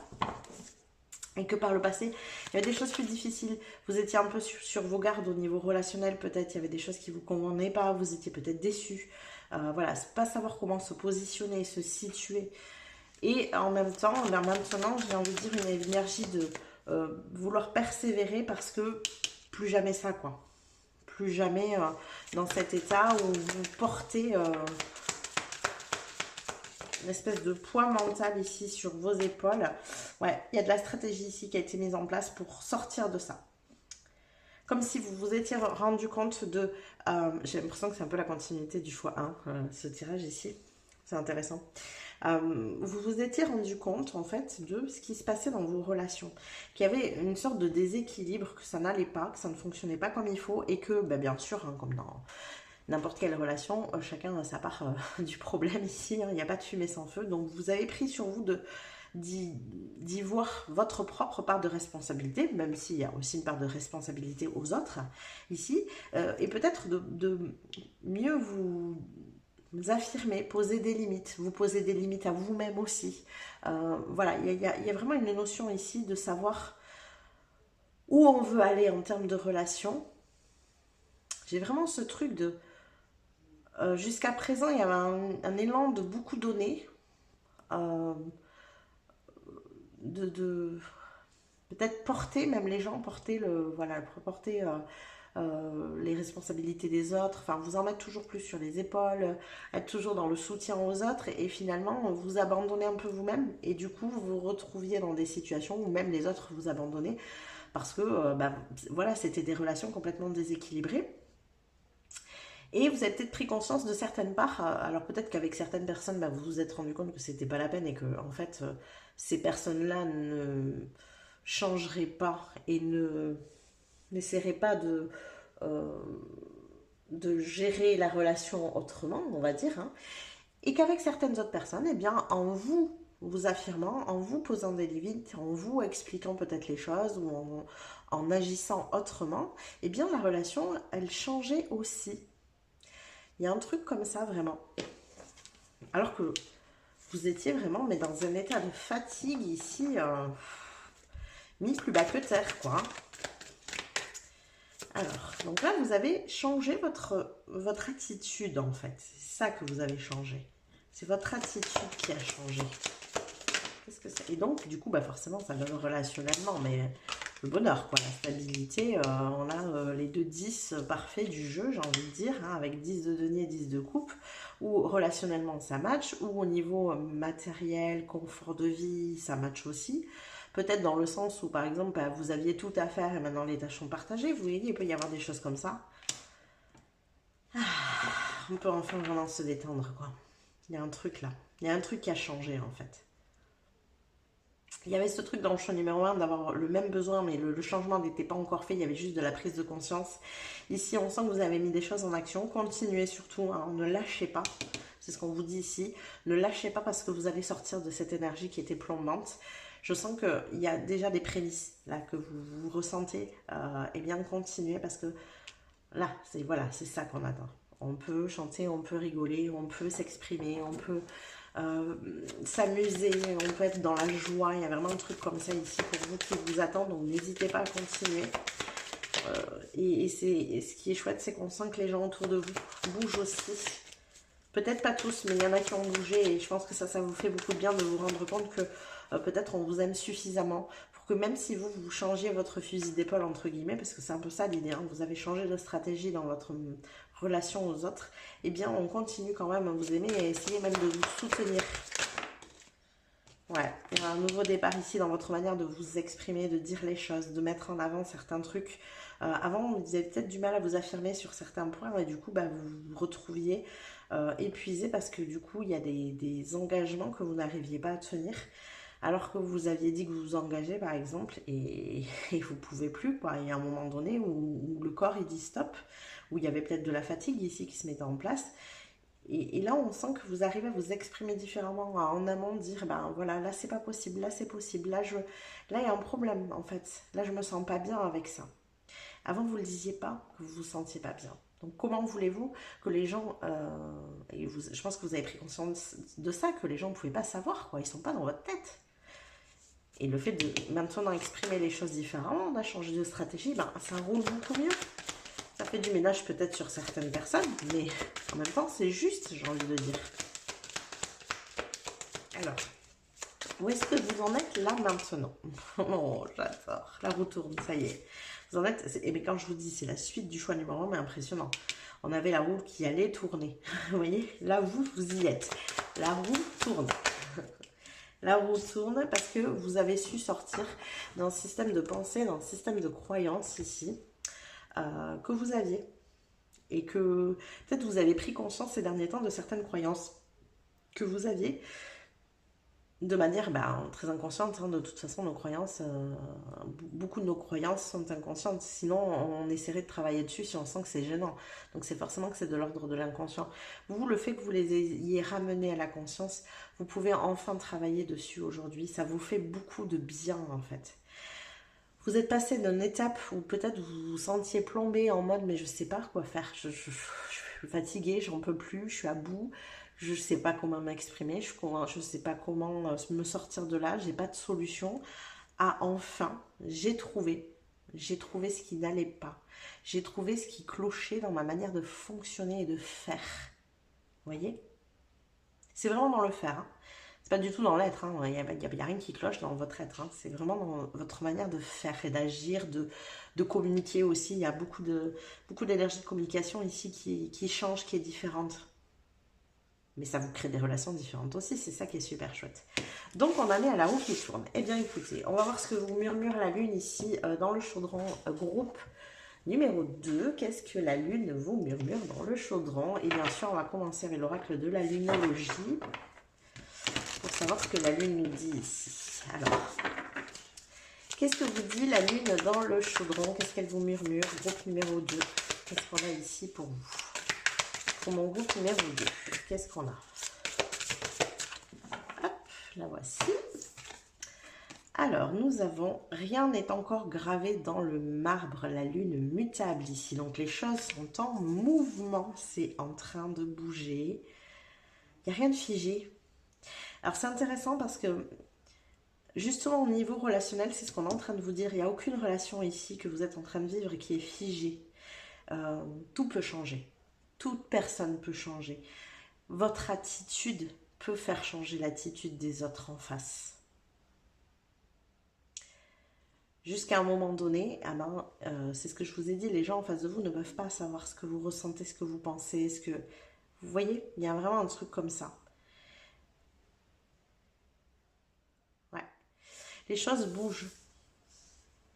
Et que par le passé, il y avait des choses plus difficiles. Vous étiez un peu sur vos gardes au niveau relationnel, peut-être. Il y avait des choses qui ne vous convenaient pas. Vous étiez peut-être déçus. Voilà, c'est pas savoir comment se positionner, se situer. Et en même temps, là, maintenant, j'ai envie de dire une énergie de vouloir persévérer parce que plus jamais ça, quoi. Plus jamais dans cet état où vous portez... une espèce de poids mental ici sur vos épaules. Ouais, il y a de la stratégie ici qui a été mise en place pour sortir de ça. Comme si vous vous étiez rendu compte de... j'ai l'impression que c'est un peu la continuité du choix 1, ce tirage ici. C'est intéressant. Vous vous étiez rendu compte, en fait, de ce qui se passait dans vos relations. Qu'il y avait une sorte de déséquilibre, que ça n'allait pas, que ça ne fonctionnait pas comme il faut, et que, bien sûr, comme dans... n'importe quelle relation, chacun a sa part du problème ici, il n'y a pas de fumée sans feu. Donc vous avez pris sur vous d'y voir votre propre part de responsabilité, même s'il y a aussi une part de responsabilité aux autres ici, et peut-être de mieux vous affirmer, poser des limites, vous poser des limites à vous-même aussi. Voilà, il y a vraiment une notion ici de savoir où on veut aller en termes de relation. J'ai vraiment ce truc de... jusqu'à présent, il y avait un élan de beaucoup donner, de peut-être porter même les gens, porter les responsabilités des autres, enfin vous en mettre toujours plus sur les épaules, être toujours dans le soutien aux autres et finalement vous abandonner un peu vous-même et du coup vous vous retrouviez dans des situations où même les autres vous abandonnaient parce que voilà, c'était des relations complètement déséquilibrées. Et vous avez peut-être pris conscience de certaines parts, alors peut-être qu'avec certaines personnes, vous vous êtes rendu compte que c'était pas la peine et que en fait, ces personnes-là ne changeraient pas et n'essaieraient pas de gérer la relation autrement, on va dire, et qu'avec certaines autres personnes, eh bien, en vous affirmant, en vous posant des limites, en vous expliquant peut-être les choses ou en agissant autrement, eh bien, la relation, elle changeait aussi. Il y a un truc comme ça, vraiment. Alors que vous étiez vraiment mais dans un état de fatigue ici, mis plus bas que terre, quoi. Alors, donc là, vous avez changé votre attitude, en fait. C'est ça que vous avez changé. C'est votre attitude qui a changé. Qu'est-ce que c'est? Et donc, du coup, forcément, ça donne relationnellement, mais... le bonheur, quoi, la stabilité, on a les deux 10 parfaits du jeu, j'ai envie de dire, avec 10 de denier, 10 de coupe, où relationnellement ça match, ou au niveau matériel, confort de vie, ça match aussi. Peut-être dans le sens où, par exemple, vous aviez tout à faire et maintenant les tâches sont partagées, vous voyez, il peut y avoir des choses comme ça. On peut enfin vraiment se détendre, quoi. Il y a un truc là, il y a un truc qui a changé, en fait. Il y avait ce truc dans le choix numéro 1 d'avoir le même besoin, mais le changement n'était pas encore fait, il y avait juste de la prise de conscience. Ici, on sent que vous avez mis des choses en action. Continuez surtout, ne lâchez pas. C'est ce qu'on vous dit ici. Ne lâchez pas parce que vous allez sortir de cette énergie qui était plombante. Je sens qu'il y a déjà des prémices là que vous ressentez. Eh bien, continuez parce que là, c'est ça qu'on attend. On peut chanter, on peut rigoler, on peut s'exprimer, on peut... s'amuser, on peut être dans la joie, il y a vraiment un truc comme ça ici pour vous qui vous attend, donc n'hésitez pas à continuer. Et ce qui est chouette, c'est qu'on sent que les gens autour de vous bougent aussi, Peut-être pas tous, mais il y en a qui ont bougé et je pense que ça vous fait beaucoup de bien de vous rendre compte que peut-être on vous aime suffisamment pour que même si vous changez votre fusil d'épaule, entre guillemets, parce que c'est un peu ça l'idée, hein, vous avez changé de stratégie dans votre relation aux autres, eh bien on continue quand même à vous aimer et à essayer même de vous soutenir. Ouais, il y a un nouveau départ ici dans votre manière de vous exprimer, de dire les choses, de mettre en avant certains trucs. Avant, vous avez peut-être du mal à vous affirmer sur certains points et du coup, bah, vous vous retrouviez épuisé parce que du coup, il y a des engagements que vous n'arriviez pas à tenir. Alors que vous aviez dit que vous vous engagez, par exemple, et vous ne pouvez plus, quoi. Il y a un moment donné où le corps, il dit stop, où il y avait peut-être de la fatigue ici qui se mettait en place. Et là, on sent que vous arrivez à vous exprimer différemment, à en amont dire, ben voilà, là c'est pas possible, là c'est possible, là il y a un problème en fait, là je me sens pas bien avec ça. Avant vous le disiez pas, que vous vous sentiez pas bien. Donc comment voulez-vous que les gens, je pense que vous avez pris conscience de ça, que les gens ne pouvaient pas savoir, quoi, ils sont pas dans votre tête. Et le fait de maintenant exprimer les choses différemment, de changer de stratégie, ben ça roule beaucoup mieux. Ça fait du ménage peut-être sur certaines personnes, mais en même temps, c'est juste, j'ai envie de dire. Alors, où est-ce que vous en êtes là maintenant? Oh, j'adore. La roue tourne, ça y est. Vous en êtes, et bien quand je vous dis, c'est la suite du choix numéro 1, mais impressionnant. On avait la roue qui allait tourner. Vous voyez, là, vous y êtes. La roue tourne. La roue tourne parce que vous avez su sortir d'un système de pensée, d'un système de croyance ici, que vous aviez. Et que peut-être vous avez pris conscience ces derniers temps de certaines croyances que vous aviez de manière très inconsciente. Hein, de toute façon, nos croyances, beaucoup de nos croyances sont inconscientes. Sinon, on essaierait de travailler dessus si on sent que c'est gênant. Donc, c'est forcément que c'est de l'ordre de l'inconscient. Vous, le fait que vous les ayez ramenés à la conscience, vous pouvez enfin travailler dessus aujourd'hui. Ça vous fait beaucoup de bien, en fait. Vous êtes passé d'une étape où peut-être vous vous sentiez plombé en mode mais je sais pas quoi faire, je suis fatiguée, j'en peux plus, je suis à bout, je sais pas comment m'exprimer, je sais pas comment me sortir de là, j'ai pas de solution. Ah enfin, j'ai trouvé ce qui n'allait pas, j'ai trouvé ce qui clochait dans ma manière de fonctionner et de faire. Vous voyez? C'est vraiment dans le faire, hein. C'est pas du tout dans l'être, hein. Il n'y a rien qui cloche dans votre être, hein. C'est vraiment dans votre manière de faire et d'agir, de communiquer aussi. Il y a beaucoup d'énergie de communication ici qui change, qui est différente. Mais ça vous crée des relations différentes aussi, c'est ça qui est super chouette. Donc on en est à la roue qui tourne. Eh bien écoutez, on va voir ce que vous murmure la lune ici dans le chaudron groupe numéro 2. Qu'est-ce que la lune vous murmure dans le chaudron? Et bien sûr, on va commencer avec l'oracle de la lunologie pour savoir ce que la lune nous dit ici. Alors, qu'est-ce que vous dit la lune dans le chaudron? Qu'est-ce qu'elle vous murmure? Groupe numéro 2. Qu'est-ce qu'on a ici pour vous? Pour mon groupe numéro 2, qu'est-ce qu'on a? Hop, la voici. Alors, nous avons, rien n'est encore gravé dans le marbre, la lune mutable ici. Donc, les choses sont en mouvement, c'est en train de bouger. Il n'y a rien de figé. Alors, c'est intéressant parce que, justement, au niveau relationnel, c'est ce qu'on est en train de vous dire. Il n'y a aucune relation ici que vous êtes en train de vivre et qui est figée. Tout peut changer. Toute personne peut changer. Votre attitude peut faire changer l'attitude des autres en face. Jusqu'à un moment donné, c'est ce que je vous ai dit, les gens en face de vous ne peuvent pas savoir ce que vous ressentez, ce que vous pensez, ce que... Vous voyez, il y a vraiment un truc comme ça. Ouais. Les choses bougent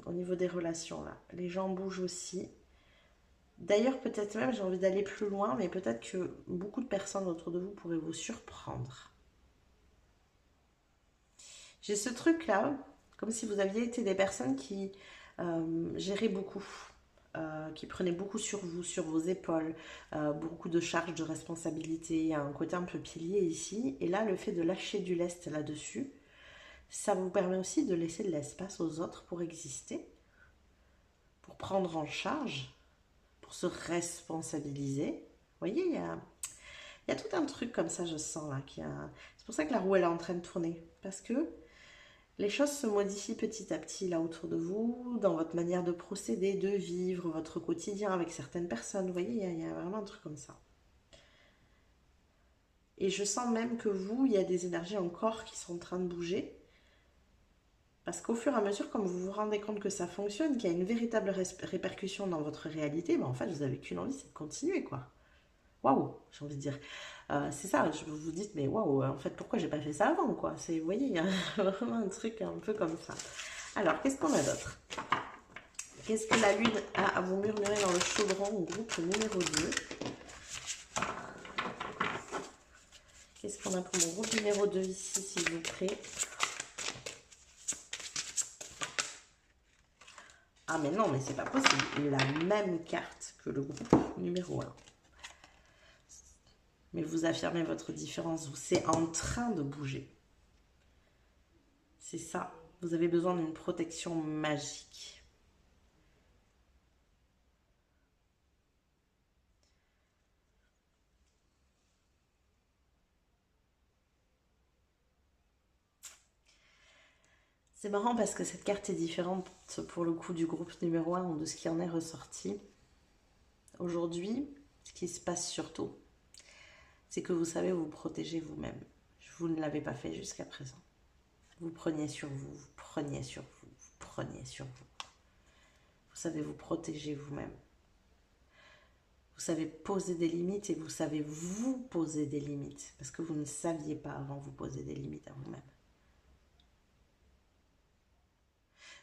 au niveau des relations, là. Les gens bougent aussi. D'ailleurs, peut-être même, j'ai envie d'aller plus loin, mais peut-être que beaucoup de personnes autour de vous pourraient vous surprendre. J'ai ce truc-là, comme si vous aviez été des personnes qui géraient beaucoup, qui prenaient beaucoup sur vous, sur vos épaules, beaucoup de charges de responsabilité. Il y a un côté un peu pilier ici. Et là, le fait de lâcher du lest là-dessus, ça vous permet aussi de laisser de l'espace aux autres pour exister, pour prendre en charge, pour se responsabiliser. Vous voyez, il y a tout un truc comme ça, je sens là. C'est pour ça que la roue, elle est en train de tourner. Parce que les choses se modifient petit à petit là autour de vous, dans votre manière de procéder, de vivre, votre quotidien avec certaines personnes. Vous voyez, il y a vraiment un truc comme ça. Et je sens même que vous, il y a des énergies encore qui sont en train de bouger. Parce qu'au fur et à mesure, comme vous vous rendez compte que ça fonctionne, qu'il y a une véritable répercussion dans votre réalité, ben en fait, vous n'avez qu'une envie, c'est de continuer, quoi. Waouh, j'ai envie de dire. C'est ça, je vous dites, mais waouh, en fait, pourquoi j'ai pas fait ça avant, quoi. C'est, vous voyez, il y a vraiment un truc un peu comme ça. Alors, qu'est-ce qu'on a d'autre? Qu'est-ce que la lune a à vous murmurer dans le chaudron au groupe numéro 2? Qu'est-ce qu'on a pour mon groupe numéro 2 ici, s'il vous plaît? Ah, mais non, mais c'est pas possible. La même carte que le groupe numéro 1. Mais vous affirmez votre différence. C'est en train de bouger. C'est ça. Vous avez besoin d'une protection magique. C'est marrant parce que cette carte est différente pour le coup du groupe numéro 1 ou de ce qui en est ressorti. Aujourd'hui, ce qui se passe surtout, c'est que vous savez vous protéger vous-même. Vous ne l'avez pas fait jusqu'à présent. Vous preniez sur vous, vous preniez sur vous, vous preniez sur vous. Vous savez vous protéger vous-même. Vous savez poser des limites et vous savez vous poser des limites. Parce que vous ne saviez pas avant vous poser des limites à vous-même.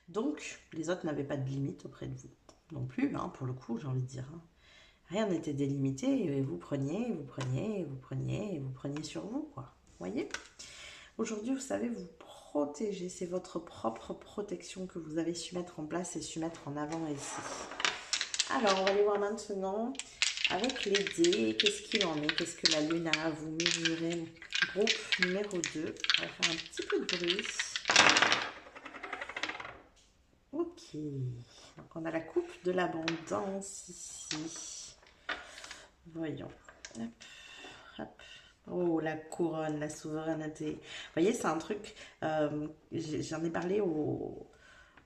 Donc, les autres n'avaient pas de limites auprès de vous. Non plus, hein, pour le coup, j'ai envie de dire. Hein. Rien n'était délimité et vous preniez, vous preniez, vous preniez et vous preniez sur vous, quoi. Voyez? Aujourd'hui, vous savez vous protéger. C'est votre propre protection que vous avez su mettre en place et su mettre en avant ici. Alors, on va aller voir maintenant avec les dés. Qu'est-ce qu'il en est? Qu'est-ce que la lune a à vous murmurer? Groupe numéro 2. On va faire un petit peu de bruit. Ok. Donc, on a la coupe de l'abondance ici. Voyons. Hop, hop. Oh, la couronne, la souveraineté. Vous voyez, c'est un truc, j'en ai parlé au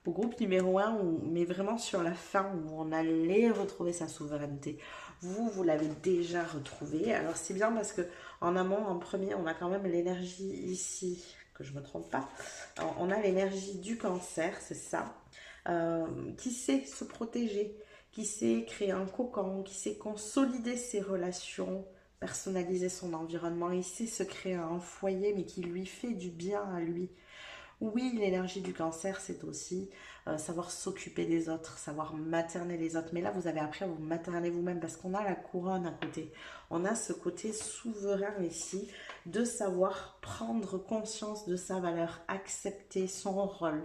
groupe numéro 1, mais vraiment sur la fin, où on allait retrouver sa souveraineté. Vous l'avez déjà retrouvé. Alors, c'est bien parce que en amont, en premier, on a quand même l'énergie ici, que je ne me trompe pas. On a l'énergie du cancer, c'est ça, qui sait se protéger, qui sait créer un cocon, qui sait consolider ses relations, personnaliser son environnement, il sait se créer un foyer, mais qui lui fait du bien à lui. Oui, l'énergie du cancer, c'est aussi savoir s'occuper des autres, savoir materner les autres. Mais là, vous avez appris à vous materner vous-même parce qu'on a la couronne à côté. On a ce côté souverain ici de savoir prendre conscience de sa valeur, accepter son rôle,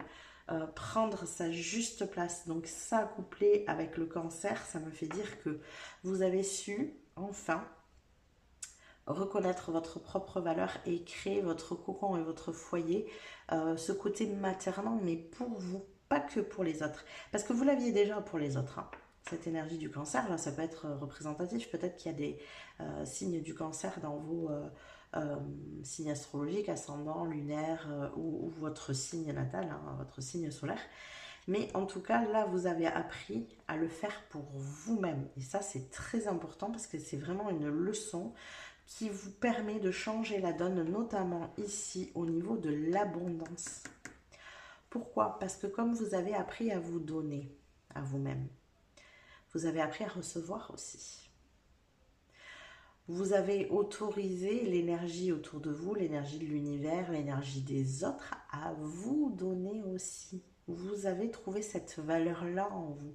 prendre sa juste place. Donc ça, couplé avec le cancer, ça me fait dire que vous avez su, enfin, reconnaître votre propre valeur et créer votre cocon et votre foyer, ce côté maternant, mais pour vous, pas que pour les autres. Parce que vous l'aviez déjà pour les autres. Hein. Cette énergie du cancer, là, ça peut être représentatif. Peut-être qu'il y a des signes du cancer dans vos signes astrologiques, ascendant, lunaire ou votre signe natal, hein, votre signe solaire. Mais en tout cas, là, vous avez appris à le faire pour vous-même. Et ça, c'est très important parce que c'est vraiment une leçon qui vous permet de changer la donne, notamment ici au niveau de l'abondance. Pourquoi? Parce que comme vous avez appris à vous donner à vous-même, vous avez appris à recevoir aussi. Vous avez autorisé l'énergie autour de vous, l'énergie de l'univers, l'énergie des autres à vous donner aussi. Vous avez trouvé cette valeur-là en vous.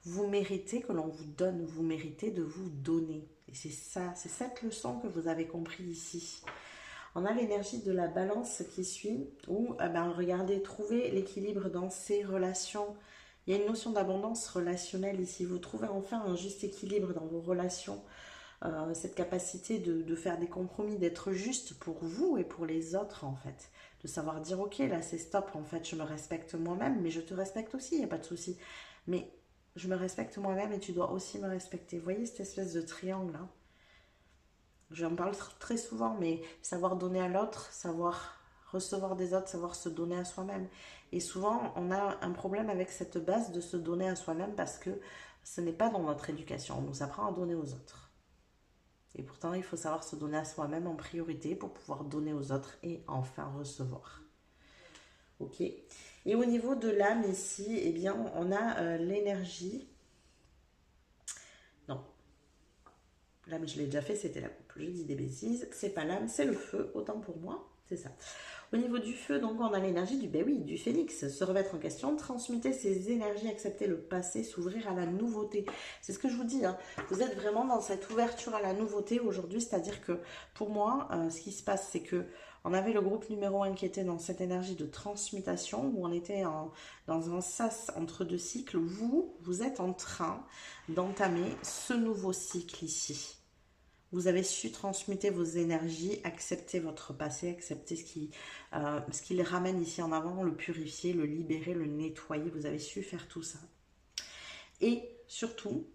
Vous méritez que l'on vous donne, vous méritez de vous donner. Et c'est ça, c'est cette leçon que vous avez compris ici. On a l'énergie de la balance qui suit, où, regardez, trouvez l'équilibre dans ces relations. Il y a une notion d'abondance relationnelle ici. Vous trouvez enfin un juste équilibre dans vos relations. Cette capacité de faire des compromis, d'être juste pour vous et pour les autres en fait. De savoir dire ok, là c'est stop, en fait je me respecte moi-même, mais je te respecte aussi, il n'y a pas de souci. Mais je me respecte moi-même et tu dois aussi me respecter. Vous voyez cette espèce de triangle là? J'en parle très souvent, mais savoir donner à l'autre, savoir recevoir des autres, savoir se donner à soi-même. Et souvent, on a un problème avec cette base de se donner à soi-même parce que ce n'est pas dans notre éducation. On nous apprend à donner aux autres. Et pourtant, il faut savoir se donner à soi-même en priorité pour pouvoir donner aux autres et enfin recevoir. Ok. Et au niveau de l'âme ici, eh bien, on a l'énergie. Non, l'âme, je l'ai déjà fait, c'était la coupe. Je dis des bêtises. C'est pas l'âme, c'est le feu. Autant pour moi, c'est ça. Au niveau du feu, donc, on a l'énergie du, ben oui, du phénix. Se remettre en question, transmuter ses énergies, accepter le passé, s'ouvrir à la nouveauté. C'est ce que je vous dis. Hein. Vous êtes vraiment dans cette ouverture à la nouveauté aujourd'hui. C'est-à-dire que, pour moi, ce qui se passe, c'est que on avait le groupe numéro 1 qui était dans cette énergie de transmutation, où on était dans un sas entre deux cycles. Vous êtes en train d'entamer ce nouveau cycle ici. Vous avez su transmuter vos énergies, accepter votre passé, accepter ce qui le ramène ici en avant, le purifier, le libérer, le nettoyer. Vous avez su faire tout ça. Et surtout,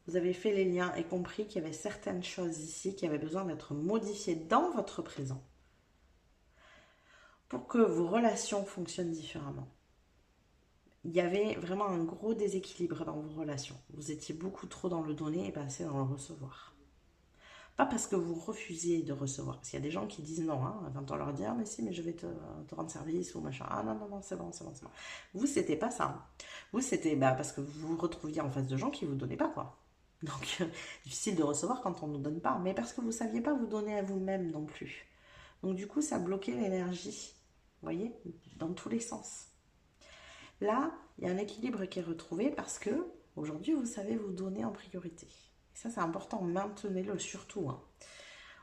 vous avez fait les liens et compris qu'il y avait certaines choses ici qui avaient besoin d'être modifiées dans votre présent pour que vos relations fonctionnent différemment. Il y avait vraiment un gros déséquilibre dans vos relations. Vous étiez beaucoup trop dans le donner et pas assez dans le recevoir. Pas parce que vous refusiez de recevoir. Parce qu'il y a des gens qui disent non, hein, quand on leur dit ah, mais si, mais je vais te rendre service ou machin. Ah non, non, non, c'est bon, c'est bon, c'est bon. Vous, c'était pas ça. Hein. Vous, c'était parce que vous vous retrouviez en face de gens qui vous donnaient pas, quoi. Donc, difficile de recevoir quand on ne nous donne pas. Mais parce que vous ne saviez pas vous donner à vous-même non plus. Donc, du coup, ça bloquait l'énergie. Vous voyez, dans tous les sens. Là, il y a un équilibre qui est retrouvé parce que aujourd'hui, vous savez vous donner en priorité. Et ça, c'est important, maintenez-le surtout. Hein.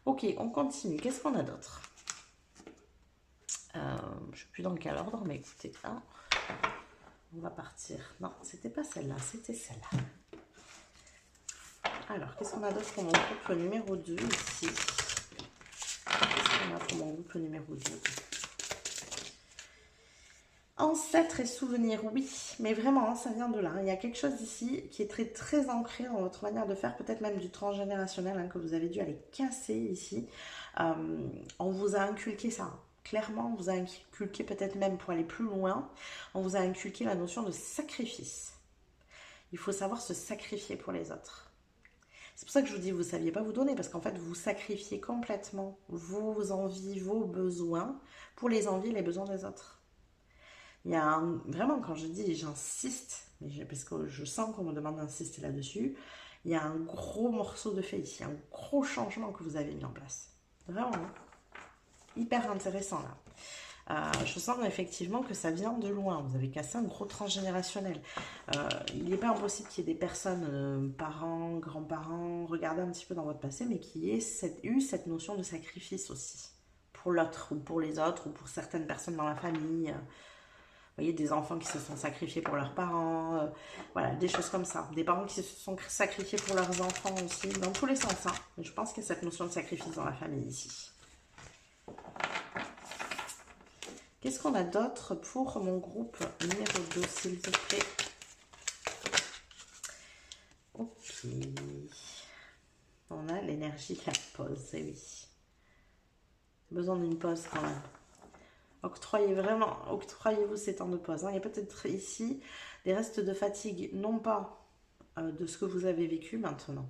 Ok, on continue. Qu'est-ce qu'on a d'autre? Je ne sais plus dans quel ordre, mais écoutez, hein, on va partir. Non, c'était pas celle-là, c'était celle-là. Alors, qu'est-ce qu'on a d'autre pour mon groupe numéro 2 ici? Qu'est-ce qu'on a pour mon groupe numéro 2? Ancêtres et souvenirs, oui, mais vraiment, ça vient de là. Il y a quelque chose ici qui est très, très ancré dans votre manière de faire, peut-être même du transgénérationnel, hein, que vous avez dû aller casser ici. On vous a inculqué ça. Clairement, on vous a inculqué peut-être même pour aller plus loin, on vous a inculqué la notion de sacrifice. Il faut savoir se sacrifier pour les autres. C'est pour ça que je vous dis, vous ne saviez pas vous donner, parce qu'en fait, vous sacrifiez complètement vos envies, vos besoins pour les envies et les besoins des autres. Il y a vraiment, quand je dis, j'insiste, parce que je sens qu'on me demande d'insister là-dessus, il y a un gros morceau de fait ici, un gros changement que vous avez mis en place. Vraiment, hyper intéressant là. Je sens effectivement que ça vient de loin. Vous avez cassé un gros transgénérationnel. Il n'est pas impossible qu'il y ait des personnes, parents, grands-parents, regardez un petit peu dans votre passé, mais qui aient eu cette notion de sacrifice aussi. Pour l'autre, ou pour les autres, ou pour certaines personnes dans la famille. Vous voyez, des enfants qui se sont sacrifiés pour leurs parents, voilà, des choses comme ça. Des parents qui se sont sacrifiés pour leurs enfants aussi, dans tous les sens. Hein. Je pense qu'il y a cette notion de sacrifice dans la famille ici. Qu'est-ce qu'on a d'autre pour mon groupe numéro 2, s'il vous plaît? Ok. On a l'énergie de la pause, eh oui. Besoin d'une pause quand même. Octroyez-vous ces temps de pause. Hein. Il y a peut-être ici des restes de fatigue, non pas de ce que vous avez vécu maintenant,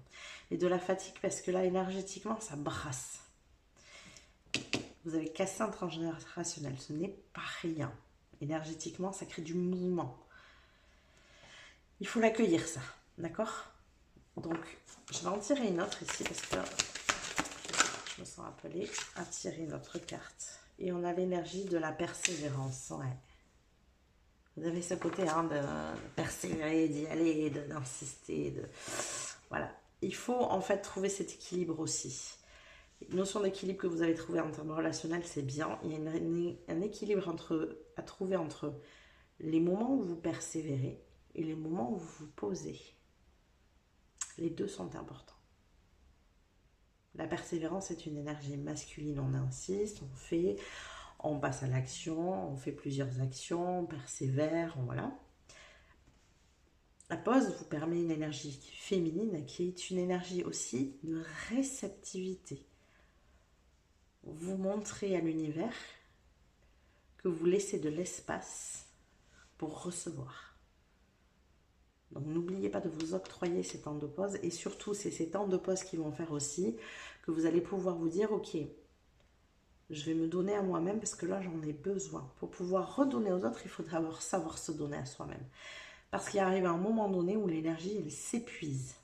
mais de la fatigue parce que là, énergétiquement, ça brasse. Vous avez cassé un transgénérationnel, ce n'est pas rien. Énergétiquement, ça crée du mouvement. Il faut l'accueillir, ça, d'accord? Donc, je vais en tirer une autre ici parce que je me sens appelée à tirer une autre carte. Et on a l'énergie de la persévérance, ouais. Vous avez ce côté hein, de persévérer, d'y aller, d'insister. Voilà. Il faut en fait trouver cet équilibre aussi. Une notion d'équilibre que vous avez trouvé en termes relationnels, c'est bien. Il y a un équilibre à trouver entre les moments où vous persévérez et les moments où vous vous posez. Les deux sont importants. La persévérance est une énergie masculine, on insiste, on fait, on passe à l'action, on fait plusieurs actions, on persévère, voilà. La pause vous permet une énergie féminine qui est une énergie aussi de réceptivité. Vous montrez à l'univers que vous laissez de l'espace pour recevoir. Donc n'oubliez pas de vous octroyer ces temps de pause. Et surtout, c'est ces temps de pause qui vont faire aussi que vous allez pouvoir vous dire, ok, je vais me donner à moi-même parce que là, j'en ai besoin. Pour pouvoir redonner aux autres, il faut d'abord savoir se donner à soi-même. Parce qu'il arrive un moment donné où l'énergie, elle s'épuise.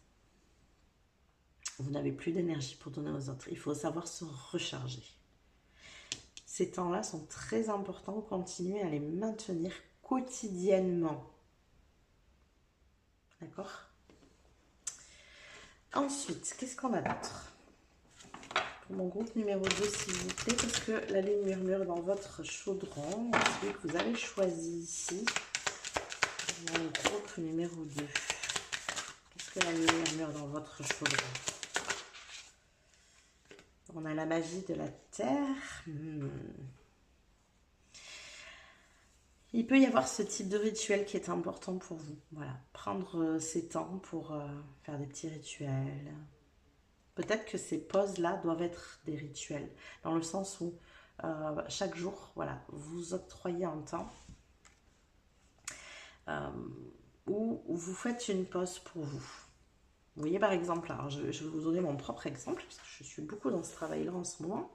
Vous n'avez plus d'énergie pour donner aux autres. Il faut savoir se recharger. Ces temps-là sont très importants. Continuez à les maintenir quotidiennement. D'accord? Ensuite, qu'est-ce qu'on a d'autre? Pour mon groupe numéro 2, s'il vous plaît, parce que la lune murmure dans votre chaudron, celui que vous avez choisi ici. Mon groupe numéro 2. Qu'est-ce que la lune murmure dans votre chaudron? On a la magie de la terre. Il peut y avoir ce type de rituel qui est important pour vous. Voilà, prendre ces temps pour faire des petits rituels. Peut-être que ces pauses-là doivent être des rituels, dans le sens où chaque jour, voilà, vous octroyez un temps où vous faites une pause pour vous. Vous voyez, par exemple, alors je vais vous donner mon propre exemple, parce que je suis beaucoup dans ce travail-là en ce moment.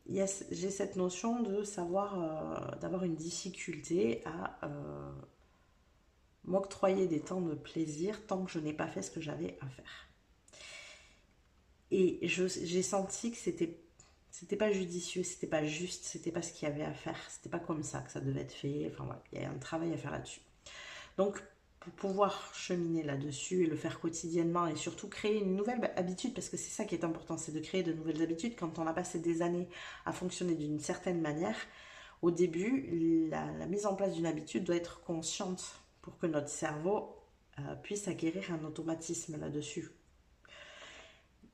J'ai cette notion de savoir, d'avoir une difficulté à m'octroyer des temps de plaisir tant que je n'ai pas fait ce que j'avais à faire. Et j'ai senti que c'était pas judicieux, c'était pas juste, c'était pas ce qu'il y avait à faire, c'était pas comme ça que ça devait être fait. Enfin voilà, il y a un travail à faire là-dessus. Donc, pour pouvoir cheminer là-dessus et le faire quotidiennement et surtout créer une nouvelle habitude, parce que c'est ça qui est important, c'est de créer de nouvelles habitudes. Quand on a passé des années à fonctionner d'une certaine manière, au début, la mise en place d'une habitude doit être consciente pour que notre cerveau puisse acquérir un automatisme là-dessus.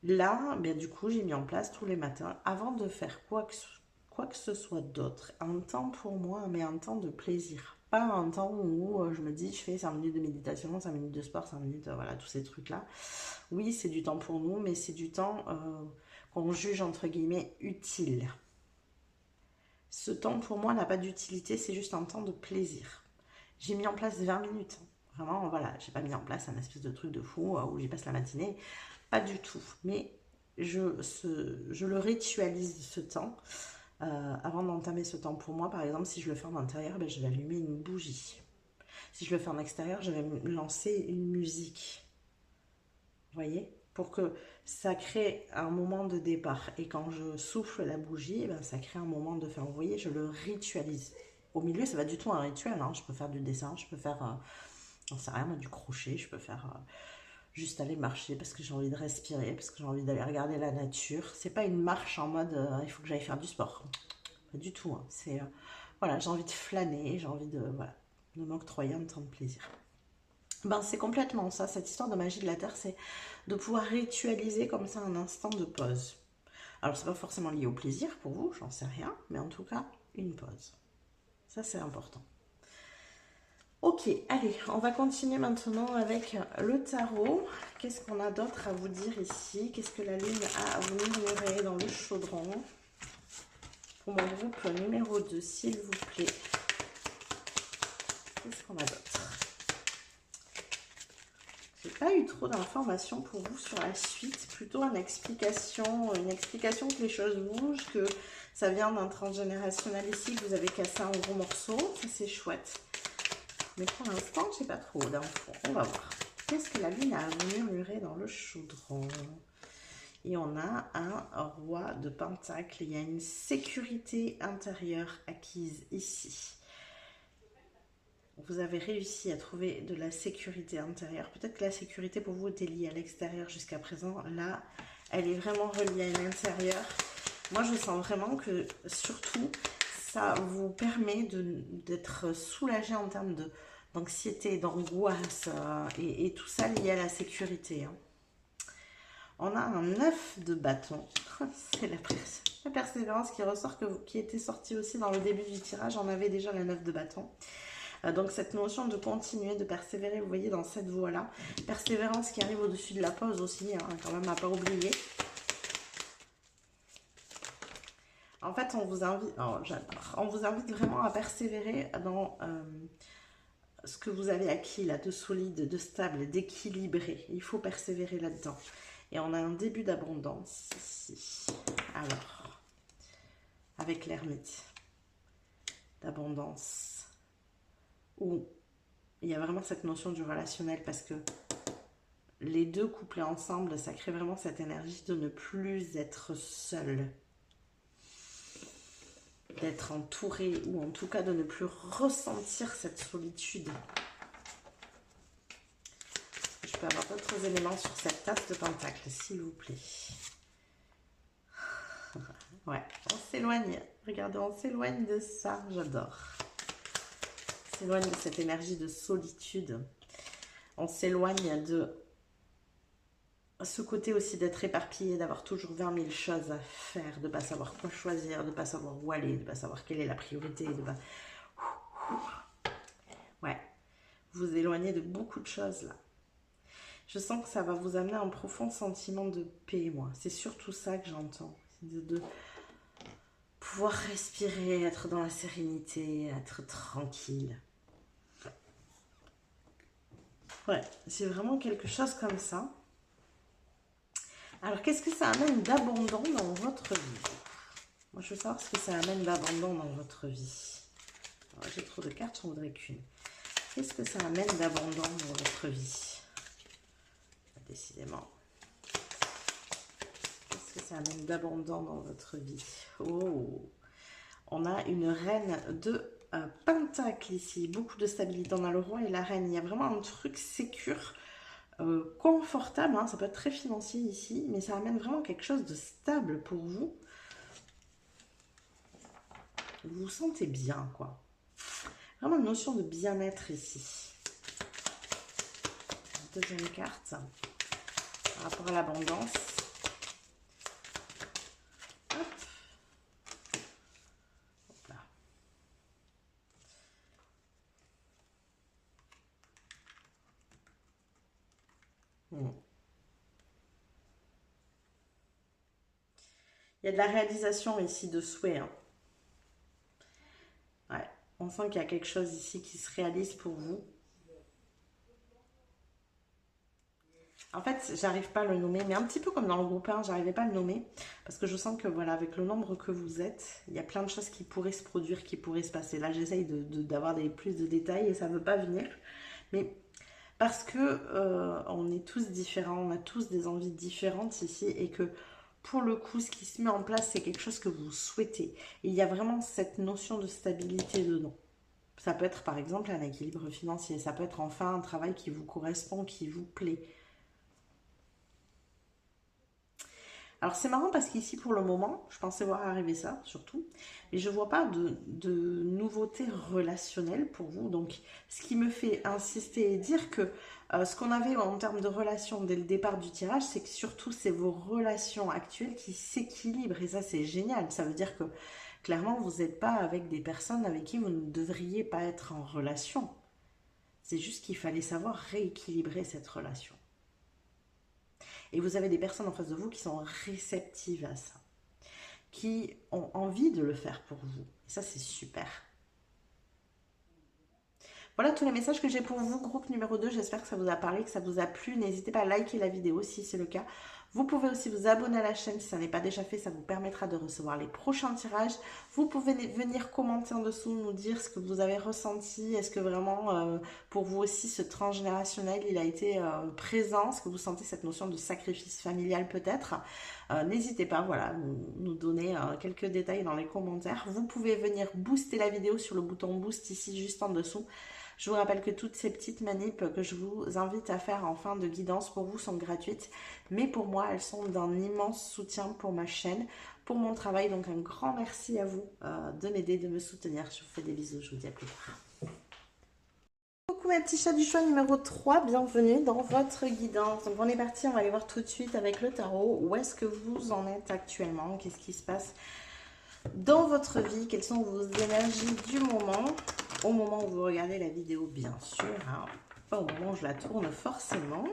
Là, bien, du coup, j'ai mis en place tous les matins, avant de faire quoi que ce soit d'autre, un temps pour moi, mais un temps de plaisir. Pas un temps où je me dis, je fais 5 minutes de méditation, 5 minutes de sport, 5 minutes, voilà, tous ces trucs-là. Oui, c'est du temps pour nous, mais c'est du temps qu'on juge, entre guillemets, utile. Ce temps, pour moi, n'a pas d'utilité, c'est juste un temps de plaisir. J'ai mis en place 20 minutes. Vraiment, voilà, j'ai pas mis en place un espèce de truc de fou où j'y passe la matinée. Pas du tout, mais je le ritualise ce temps. Avant d'entamer ce temps pour moi, par exemple, si je le fais en intérieur, ben, je vais allumer une bougie. Si je le fais en extérieur, je vais me lancer une musique. Vous voyez? Pour que ça crée un moment de départ. Et quand je souffle la bougie, ben, ça crée un moment de fin. Vous voyez, je le ritualise. Au milieu, c'est pas du tout un rituel. Hein. Je peux faire du dessin, je peux faire, j'en sais rien, du crochet, je peux faire... juste aller marcher parce que j'ai envie de respirer, parce que j'ai envie d'aller regarder la nature. C'est pas une marche en mode il faut que j'aille faire du sport. Pas du tout. Hein. C'est voilà, j'ai envie de flâner, j'ai envie de voilà, de m'octroyer un temps de plaisir. Ben c'est complètement ça, cette histoire de magie de la terre, c'est de pouvoir ritualiser comme ça un instant de pause. Alors c'est pas forcément lié au plaisir pour vous, j'en sais rien, mais en tout cas une pause. Ça c'est important. Ok, allez, on va continuer maintenant avec le tarot. Qu'est-ce qu'on a d'autre à vous dire ici? Qu'est-ce que la lune a à vous murmurer dans le chaudron? Pour mon groupe numéro 2, s'il vous plaît. Qu'est-ce qu'on a d'autre? J'ai pas eu trop d'informations pour vous sur la suite. Plutôt une explication que les choses bougent, que ça vient d'un transgénérationnel ici, que vous avez cassé en gros morceaux. Ça, c'est chouette. Mais pour l'instant, je n'ai pas trop d'infos. On va voir. Qu'est-ce que la lune a à vous murmurer dans le chaudron? Et on a un roi de pentacle. Il y a une sécurité intérieure acquise ici. Vous avez réussi à trouver de la sécurité intérieure. Peut-être que la sécurité pour vous était liée à l'extérieur jusqu'à présent. Là, elle est vraiment reliée à l'intérieur. Moi, je sens vraiment que, surtout, ça vous permet d'être soulagé en termes d'anxiété, d'angoisse et tout ça lié à la sécurité. Hein. On a un 9 de bâton. C'est la persévérance qui ressort, qui était sortie aussi dans le début du tirage. On avait déjà la 9 de bâton. Donc cette notion de continuer, de persévérer, vous voyez, dans cette voie-là. Persévérance qui arrive au-dessus de la pause aussi, hein, quand même à pas oublier. En fait, on vous invite vraiment à persévérer dans ce que vous avez acquis là, de solide, de stable, d'équilibré. Il faut persévérer là-dedans. Et on a un début d'abondance ici. Alors, avec l'ermite, d'abondance, où il y a vraiment cette notion du relationnel, parce que les deux couplés ensemble, ça crée vraiment cette énergie de ne plus être seul, d'être entouré, ou en tout cas de ne plus ressentir cette solitude. Je peux avoir d'autres éléments sur cette tasse de pentacle, s'il vous plaît. Ouais, on s'éloigne. Regardez, on s'éloigne de ça, j'adore. On s'éloigne de cette énergie de solitude. On s'éloigne de ce côté aussi d'être éparpillé, d'avoir toujours 20 000 choses à faire, de ne pas savoir quoi choisir, de ne pas savoir où aller, de ne pas savoir quelle est la priorité. Ouais, vous vous éloignez de beaucoup de choses là. Je sens que ça va vous amener un profond sentiment de paix, moi. C'est surtout ça que j'entends. De pouvoir respirer, être dans la sérénité, être tranquille. Ouais, c'est vraiment quelque chose comme ça. Alors, qu'est-ce que ça amène d'abondant dans votre vie? Moi, je veux savoir ce que ça amène d'abondant dans votre vie. J'ai trop de cartes, j'en voudrais qu'une. Qu'est-ce que ça amène d'abondant dans votre vie? Décidément. Qu'est-ce que ça amène d'abondant dans votre vie? Oh, on a une reine de pentacle ici. Beaucoup de stabilité. On a le roi et la reine. Il y a vraiment un truc sécure. Confortable, hein, ça peut être très financier ici, mais ça amène vraiment quelque chose de stable pour vous. Vous vous sentez bien, quoi. Vraiment une notion de bien-être ici. Deuxième carte, par rapport à l'abondance. Hop. Hop là. Il y a de la réalisation ici de souhait. Hein. Ouais, on sent qu'il y a quelque chose ici qui se réalise pour vous. En fait, j'arrive pas à le nommer, mais un petit peu comme dans le groupe 1, j'arrivais pas à le nommer. Parce que je sens que voilà, avec le nombre que vous êtes, il y a plein de choses qui pourraient se produire, qui pourraient se passer. Là, j'essaye d'avoir plus de détails et ça ne veut pas venir. Mais parce que on est tous différents, on a tous des envies différentes ici et que pour le coup, ce qui se met en place, c'est quelque chose que vous souhaitez. Et il y a vraiment cette notion de stabilité dedans. Ça peut être par exemple un équilibre financier, ça peut être enfin un travail qui vous correspond, qui vous plaît. Alors c'est marrant parce qu'ici pour le moment, je pensais voir arriver ça surtout, mais je ne vois pas de nouveautés relationnelles pour vous. Donc ce qui me fait insister et dire que ce qu'on avait en termes de relations dès le départ du tirage, c'est que surtout c'est vos relations actuelles qui s'équilibrent et ça c'est génial. Ça veut dire que clairement vous n'êtes pas avec des personnes avec qui vous ne devriez pas être en relation. C'est juste qu'il fallait savoir rééquilibrer cette relation. Et vous avez des personnes en face de vous qui sont réceptives à ça, qui ont envie de le faire pour vous. Et ça, c'est super. Voilà tous les messages que j'ai pour vous, groupe numéro 2. J'espère que ça vous a parlé, que ça vous a plu. N'hésitez pas à liker la vidéo si c'est le cas. Vous pouvez aussi vous abonner à la chaîne si ça n'est pas déjà fait. Ça vous permettra de recevoir les prochains tirages. Vous pouvez venir commenter en dessous, nous dire ce que vous avez ressenti. Est-ce que vraiment, pour vous aussi, ce transgénérationnel, il a été présent? Est-ce que vous sentez cette notion de sacrifice familial peut-être? N'hésitez pas, voilà, nous donner quelques détails dans les commentaires. Vous pouvez venir booster la vidéo sur le bouton boost ici, juste en dessous. Je vous rappelle que toutes ces petites manips que je vous invite à faire en fin de guidance pour vous sont gratuites. Mais pour moi, elles sont d'un immense soutien pour ma chaîne, pour mon travail. Donc un grand merci à vous de m'aider, de me soutenir. Je vous fais des bisous, je vous dis à plus tard. Coucou mes petits chats du choix numéro 3, bienvenue dans votre guidance. Donc on est parti, on va aller voir tout de suite avec le tarot. Où est-ce que vous en êtes actuellement? Qu'est-ce qui se passe dans votre vie? Quelles sont vos énergies du moment? Au moment où vous regardez la vidéo, bien sûr. Hein, pas au moment où je la tourne, forcément.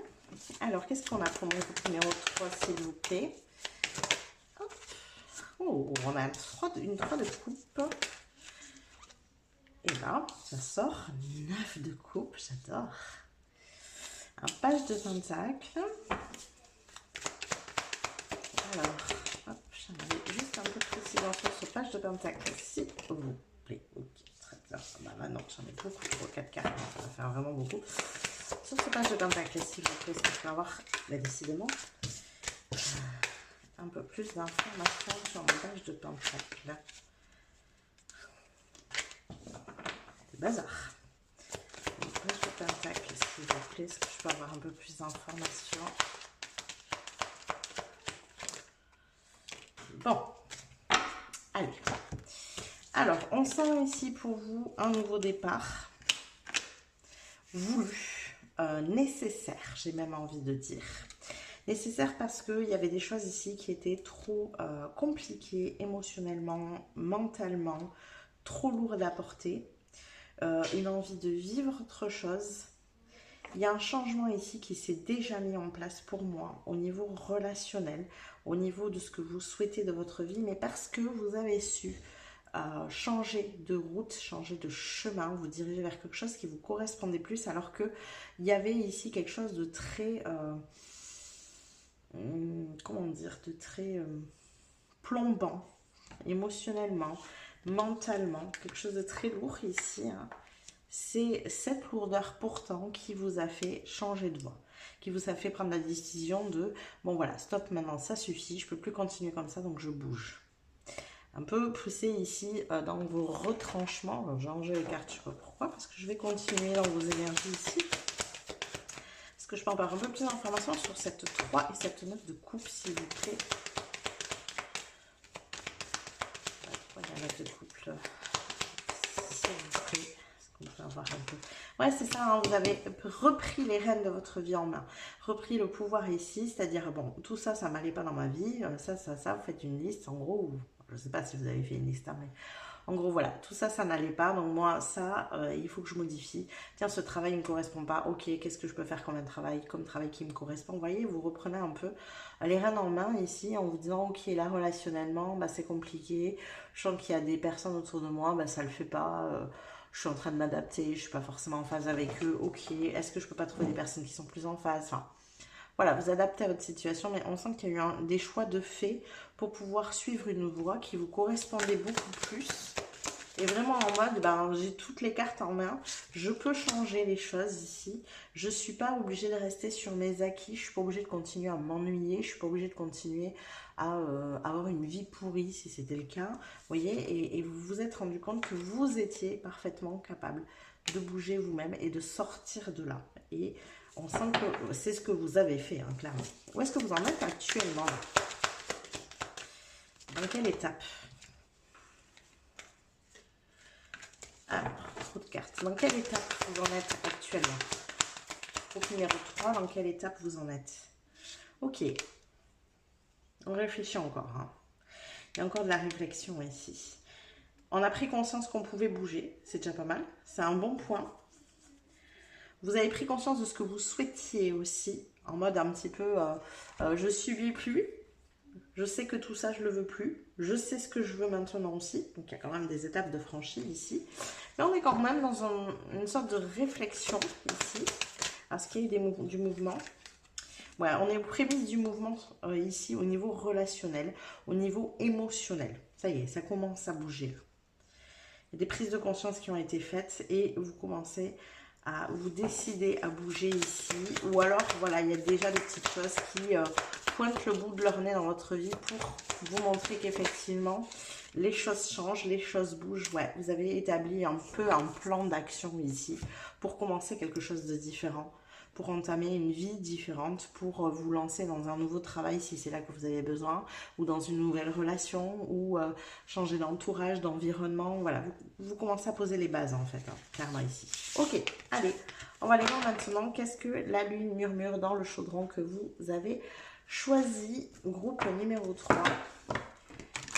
Alors, qu'est-ce qu'on a pour mon groupe numéro 3, s'il vous plaît? Hop. Oh, on a une 3 de coupe. Et là, ça sort 9 de coupe, j'adore. Un page de pentacle. Alors, hop, j'aimerais juste un peu de précision sur ce page de pentacle, s'il vous plaît. Ok, très bien. Bah maintenant, j'en ai beaucoup trop, 4 cartes, ça va faire vraiment beaucoup. Sur ce page de pentacle, s'il vous plaît, est-ce que je peux avoir, bah, décidément, un peu plus d'informations sur mon page de pentacle. C'est bazar. Mon page de pentacle, s'il vous plaît, est-ce que je peux avoir un peu plus d'informations? Bon, allez. Alors, on sent ici pour vous un nouveau départ, voulu, nécessaire, j'ai même envie de dire. Nécessaire parce qu'il y avait des choses ici qui étaient trop compliquées émotionnellement, mentalement, trop lourdes à porter. Une envie de vivre autre chose. Il y a un changement ici qui s'est déjà mis en place pour moi au niveau relationnel, au niveau de ce que vous souhaitez de votre vie, mais parce que vous avez su changer de route, changer de chemin, vous diriger vers quelque chose qui vous correspondait plus, alors que il y avait ici quelque chose de très, comment dire, de très plombant, émotionnellement, mentalement, quelque chose de très lourd ici, hein. C'est cette lourdeur pourtant qui vous a fait changer de voie, qui vous a fait prendre la décision de bon voilà, stop, maintenant ça suffit, je peux plus continuer comme ça, donc je bouge. Un peu poussé ici dans vos retranchements. J'ai rangé les cartes, je sais pas pourquoi, parce que je vais continuer dans vos énergies ici. Est-ce que je peux avoir un peu plus d'informations sur cette 3 et cette 9 de coupe, s'il vous plaît? La 3 et la 9 de couple, s'il vous plaît. On peut avoir un peu. Ouais, c'est ça, hein, vous avez repris les rênes de votre vie en main, repris le pouvoir ici, c'est-à-dire, bon, tout ça, ça m'allait pas dans ma vie, ça, vous faites une liste, en gros, je sais pas si vous avez fait une liste, hein, mais en gros, voilà, tout ça, ça n'allait pas, donc moi, ça, il faut que je modifie. Tiens, ce travail ne me correspond pas, ok, qu'est-ce que je peux faire comme travail qui me correspond? Vous voyez, vous reprenez un peu les rênes en main ici, en vous disant, ok, là, relationnellement, bah, c'est compliqué, je sens qu'il y a des personnes autour de moi, bah, ça le fait pas, je suis en train de m'adapter, je ne suis pas forcément en phase avec eux, ok, est-ce que je peux pas trouver des personnes qui sont plus en phase? Enfin, voilà, vous adaptez à votre situation, mais on sent qu'il y a eu des choix de fait pour pouvoir suivre une voie qui vous correspondait beaucoup plus. Et vraiment en mode, ben, j'ai toutes les cartes en main, je peux changer les choses ici. Je ne suis pas obligée de rester sur mes acquis, je ne suis pas obligée de continuer à m'ennuyer, je ne suis pas obligée de continuer à avoir une vie pourrie si c'était le cas. Vous voyez, et vous vous êtes rendu compte que vous étiez parfaitement capable de bouger vous-même et de sortir de là. Et on sent que c'est ce que vous avez fait, hein, clairement. Où est-ce que vous en êtes actuellement là? Dans quelle étape? Alors, trop de cartes. Dans quelle étape vous en êtes actuellement? Groupe numéro 3, dans quelle étape vous en êtes? Ok. On réfléchit encore, hein. Il y a encore de la réflexion ici. On a pris conscience qu'on pouvait bouger. C'est déjà pas mal. C'est un bon point. Vous avez pris conscience de ce que vous souhaitiez aussi. En mode un petit peu, je subis plus. Je sais que tout ça, je ne le veux plus. Je sais ce que je veux maintenant aussi. Donc, il y a quand même des étapes de franchie ici. Mais on est quand même dans une sorte de réflexion ici. Est-ce qu'il y a eu du mouvement? Voilà, on est aux prémices du mouvement ici au niveau relationnel, au niveau émotionnel. Ça y est, ça commence à bouger. Il y a des prises de conscience qui ont été faites et vous commencez à vous décider à bouger ici. Ou alors, voilà, il y a déjà des petites choses qui pointent le bout de leur nez dans votre vie pour vous montrer qu'effectivement, les choses changent, les choses bougent. Ouais, vous avez établi un peu un plan d'action ici pour commencer quelque chose de différent, pour entamer une vie différente, pour vous lancer dans un nouveau travail si c'est là que vous avez besoin, ou dans une nouvelle relation, ou changer d'entourage, d'environnement. Voilà, vous commencez à poser les bases en fait, hein, clairement ici. Ok, allez, on va aller voir maintenant qu'est-ce que la lune murmure dans le chaudron que vous avez choisi. Groupe numéro 3.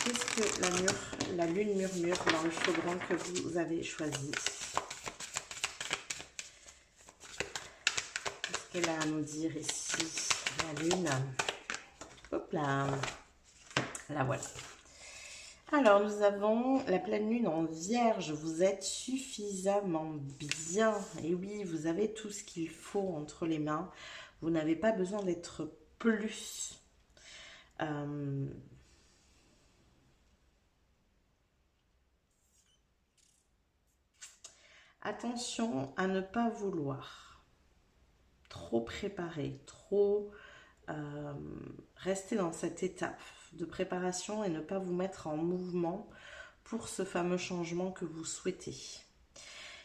Qu'est-ce que la lune murmure dans le chaudron que vous avez choisi? Qu'elle a à nous dire ici, la lune? Hop là, la voilà. Alors, nous avons la pleine lune en Vierge. Vous êtes suffisamment bien. Et oui, vous avez tout ce qu'il faut entre les mains. Vous n'avez pas besoin d'être plus. Attention à ne pas vouloir trop préparer, trop rester dans cette étape de préparation et ne pas vous mettre en mouvement pour ce fameux changement que vous souhaitez.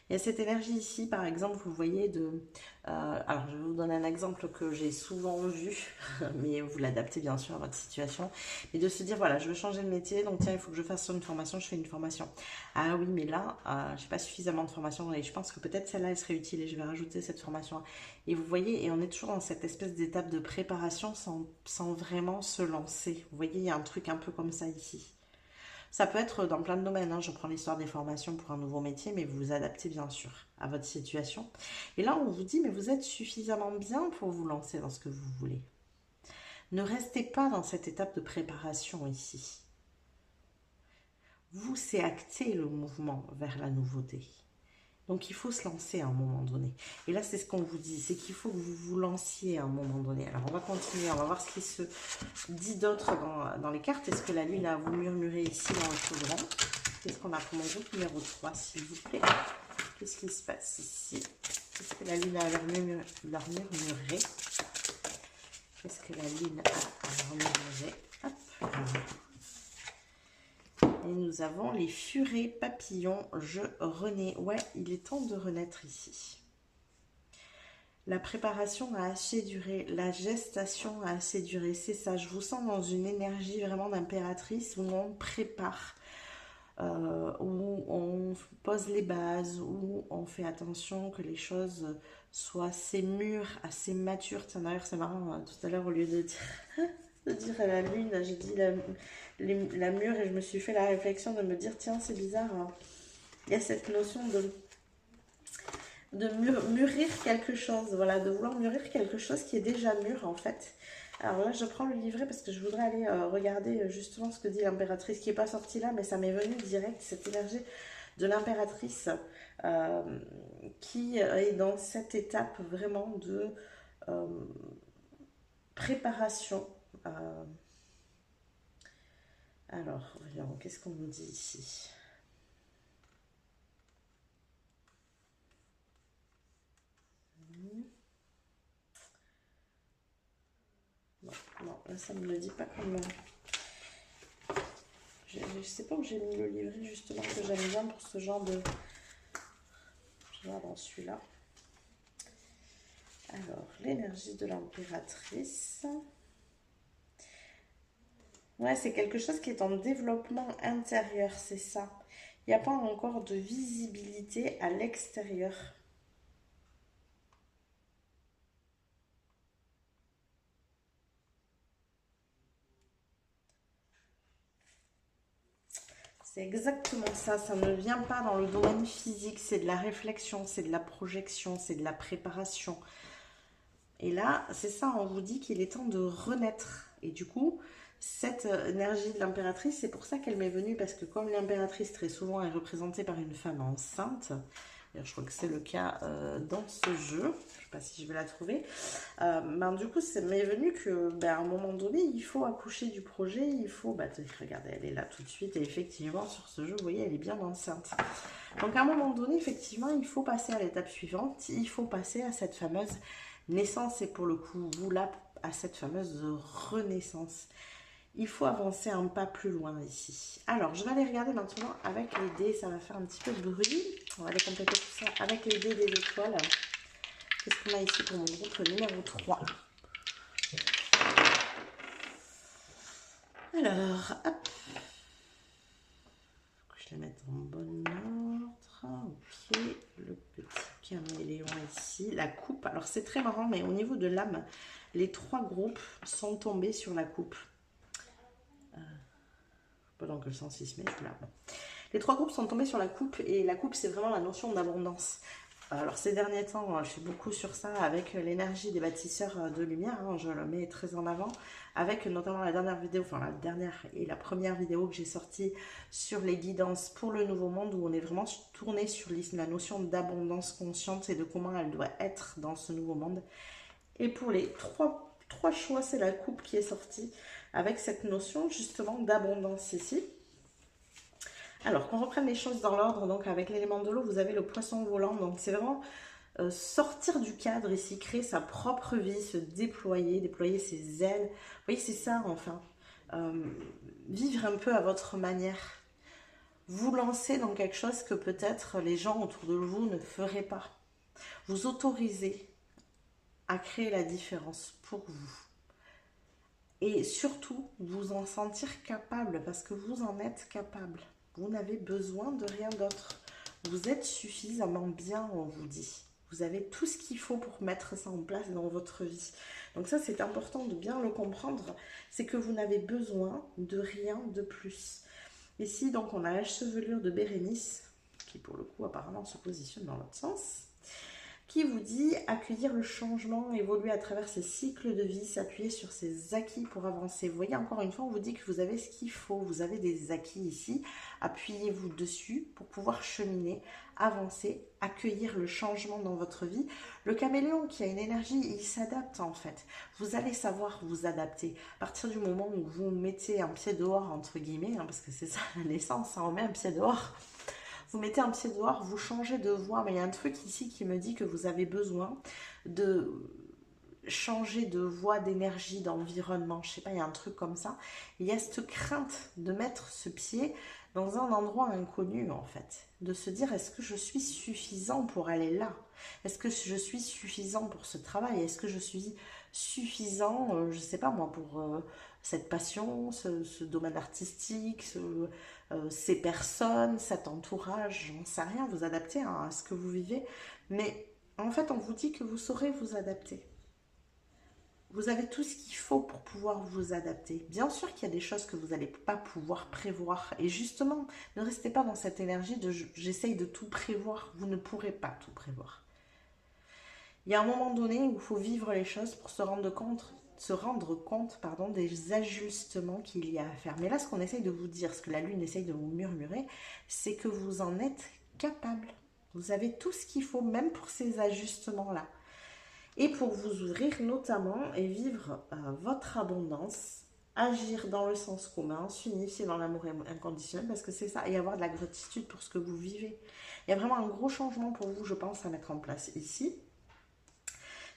Il y a cette énergie ici, par exemple, vous voyez, alors, je vais vous donner un exemple que j'ai souvent vu, mais vous l'adaptez bien sûr à votre situation, et de se dire, voilà, je veux changer de métier, donc tiens, il faut que je fasse une formation, je fais une formation. Ah oui, mais là, je n'ai pas suffisamment de formation, et je pense que peut-être celle-là, elle serait utile, et je vais rajouter cette formation. Et vous voyez, et on est toujours dans cette espèce d'étape de préparation sans vraiment se lancer. Vous voyez, il y a un truc un peu comme ça ici. Ça peut être dans plein de domaines, hein. Je prends l'histoire des formations pour un nouveau métier, mais vous vous adaptez bien sûr à votre situation. Et là, on vous dit, mais vous êtes suffisamment bien pour vous lancer dans ce que vous voulez. Ne restez pas dans cette étape de préparation ici. Vous, c'est acter le mouvement vers la nouveauté. Donc, il faut se lancer à un moment donné. Et là, c'est ce qu'on vous dit, c'est qu'il faut que vous vous lanciez à un moment donné. Alors, on va continuer, on va voir ce qui se dit d'autre dans les cartes. Est-ce que la lune a à vous murmurer ici dans le chaudron? Qu'est-ce qu'on a pour mon groupe numéro 3, s'il vous plaît? Qu'est-ce qui se passe ici? Qu'est-ce que la lune a à leur murmurer? Qu'est-ce que la lune a à leur murmurer? Hop, voilà. Et nous avons les furets papillons, je renais. Ouais, il est temps de renaître ici. La préparation a assez duré, la gestation a assez duré, c'est ça. Je vous sens dans une énergie vraiment d'impératrice où on prépare, où on pose les bases, où on fait attention que les choses soient assez mûres, assez matures. Tiens, d'ailleurs, c'est marrant, tout à l'heure, au lieu de dire à la lune, j'ai dit la mûre et je me suis fait la réflexion de me dire, tiens, c'est bizarre, hein. Il y a cette notion de mûrir quelque chose, voilà, de vouloir mûrir quelque chose qui est déjà mûr en fait. Alors là, je prends le livret parce que je voudrais aller regarder justement ce que dit l'impératrice, qui n'est pas sorti là, mais ça m'est venu direct, cette énergie de l'impératrice qui est dans cette étape vraiment de préparation. Alors, voyons, qu'est-ce qu'on nous dit ici? Non, là, ça ne me le dit pas comment. Je ne sais pas où j'ai mis le livret, justement, que j'aime bien pour ce genre de... Je vais dans celui-là. Alors, l'énergie de l'impératrice. Ouais, c'est quelque chose qui est en développement intérieur, c'est ça. Il n'y a pas encore de visibilité à l'extérieur. C'est exactement ça, ça ne vient pas dans le domaine physique, c'est de la réflexion, c'est de la projection, c'est de la préparation. Et là, c'est ça, on vous dit qu'il est temps de renaître. Et du coup, cette énergie de l'impératrice, c'est pour ça qu'elle m'est venue, parce que comme l'impératrice très souvent est représentée par une femme enceinte, d'ailleurs je crois que c'est le cas dans ce jeu, je ne sais pas si je vais la trouver, ben, du coup ça m'est venu que à un moment donné, il faut accoucher du projet, il faut, regardez, elle est là tout de suite, et effectivement sur ce jeu, vous voyez, elle est bien enceinte. Donc à un moment donné, effectivement, il faut passer à l'étape suivante, il faut passer à cette fameuse naissance, et pour le coup, vous là, à cette fameuse renaissance. Il faut avancer un pas plus loin ici. Alors, je vais aller regarder maintenant avec les dés. Ça va faire un petit peu de bruit. On va aller compléter tout ça avec les dés des étoiles. Qu'est-ce qu'on a ici pour mon groupe numéro 3? Alors, hop. Je les mette en bon ordre. Ok, le petit caméléon ici. La coupe. Alors, c'est très marrant, mais au niveau de l'âme, les 3 groupes sont tombés sur la coupe. Pas dans quel sens il se met, je suis là. Bon. Les 3 groupes sont tombés sur la coupe, et la coupe, c'est vraiment la notion d'abondance. Alors ces derniers temps, je suis beaucoup sur ça avec l'énergie des bâtisseurs de lumière, hein, je le mets très en avant, avec notamment la dernière vidéo, enfin la dernière et la première vidéo que j'ai sortie sur les guidances pour le nouveau monde, où on est vraiment tourné sur la notion d'abondance consciente et de comment elle doit être dans ce nouveau monde. Et pour les trois choix, c'est la coupe qui est sortie avec cette notion justement d'abondance ici. Alors, qu'on reprenne les choses dans l'ordre, donc avec l'élément de l'eau, vous avez le poisson volant, donc c'est vraiment sortir du cadre ici, créer sa propre vie, se déployer, déployer ses ailes. Vous voyez, c'est ça enfin. Vivre un peu à votre manière. Vous lancer dans quelque chose que peut-être les gens autour de vous ne feraient pas. Vous autoriser à créer la différence pour vous. Et surtout, vous en sentir capable, parce que vous en êtes capable. Vous n'avez besoin de rien d'autre. Vous êtes suffisamment bien, on vous dit. Vous avez tout ce qu'il faut pour mettre ça en place dans votre vie. Donc ça, c'est important de bien le comprendre. C'est que vous n'avez besoin de rien de plus. Ici, donc, on a la chevelure de Bérénice, qui pour le coup, apparemment, se positionne dans l'autre sens, qui vous dit accueillir le changement, évoluer à travers ces cycles de vie, s'appuyer sur ses acquis pour avancer. Vous voyez, encore une fois, on vous dit que vous avez ce qu'il faut, vous avez des acquis ici, appuyez-vous dessus pour pouvoir cheminer, avancer, accueillir le changement dans votre vie. Le caméléon qui a une énergie, il s'adapte en fait. Vous allez savoir vous adapter. À partir du moment où vous mettez un pied dehors, entre guillemets, hein, parce que c'est ça la naissance, hein, on met un pied dehors. Vous mettez un pied dehors, vous changez de voie, mais il y a un truc ici qui me dit que vous avez besoin de changer de voie, d'énergie, d'environnement. Je sais pas, il y a un truc comme ça. Il y a cette crainte de mettre ce pied dans un endroit inconnu en fait. De se dire, est-ce que je suis suffisant pour aller là? Est-ce que je suis suffisant pour ce travail? Est-ce que je suis suffisant, je sais pas moi, pour cette passion, ce domaine artistique, ces personnes, cet entourage? J'en sais rien, vous adaptez à ce que vous vivez. Mais en fait, on vous dit que vous saurez vous adapter. Vous avez tout ce qu'il faut pour pouvoir vous adapter. Bien sûr qu'il y a des choses que vous n'allez pas pouvoir prévoir. Et justement, ne restez pas dans cette énergie de j'essaye de tout prévoir. Vous ne pourrez pas tout prévoir. Il y a un moment donné où il faut vivre les choses pour se rendre compte des ajustements qu'il y a à faire. Mais là, ce qu'on essaye de vous dire, ce que la Lune essaye de vous murmurer, c'est que vous en êtes capable. Vous avez tout ce qu'il faut, même pour ces ajustements-là. Et pour vous ouvrir notamment et vivre votre abondance, agir dans le sens commun, s'unifier dans l'amour inconditionnel, parce que c'est ça, et avoir de la gratitude pour ce que vous vivez. Il y a vraiment un gros changement pour vous, je pense, à mettre en place ici.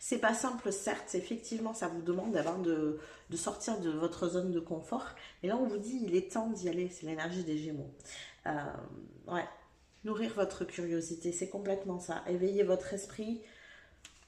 C'est pas simple, certes, effectivement, ça vous demande de sortir de votre zone de confort. Et là, on vous dit, il est temps d'y aller, c'est l'énergie des Gémeaux. Ouais, nourrir votre curiosité, c'est complètement ça. Éveiller votre esprit,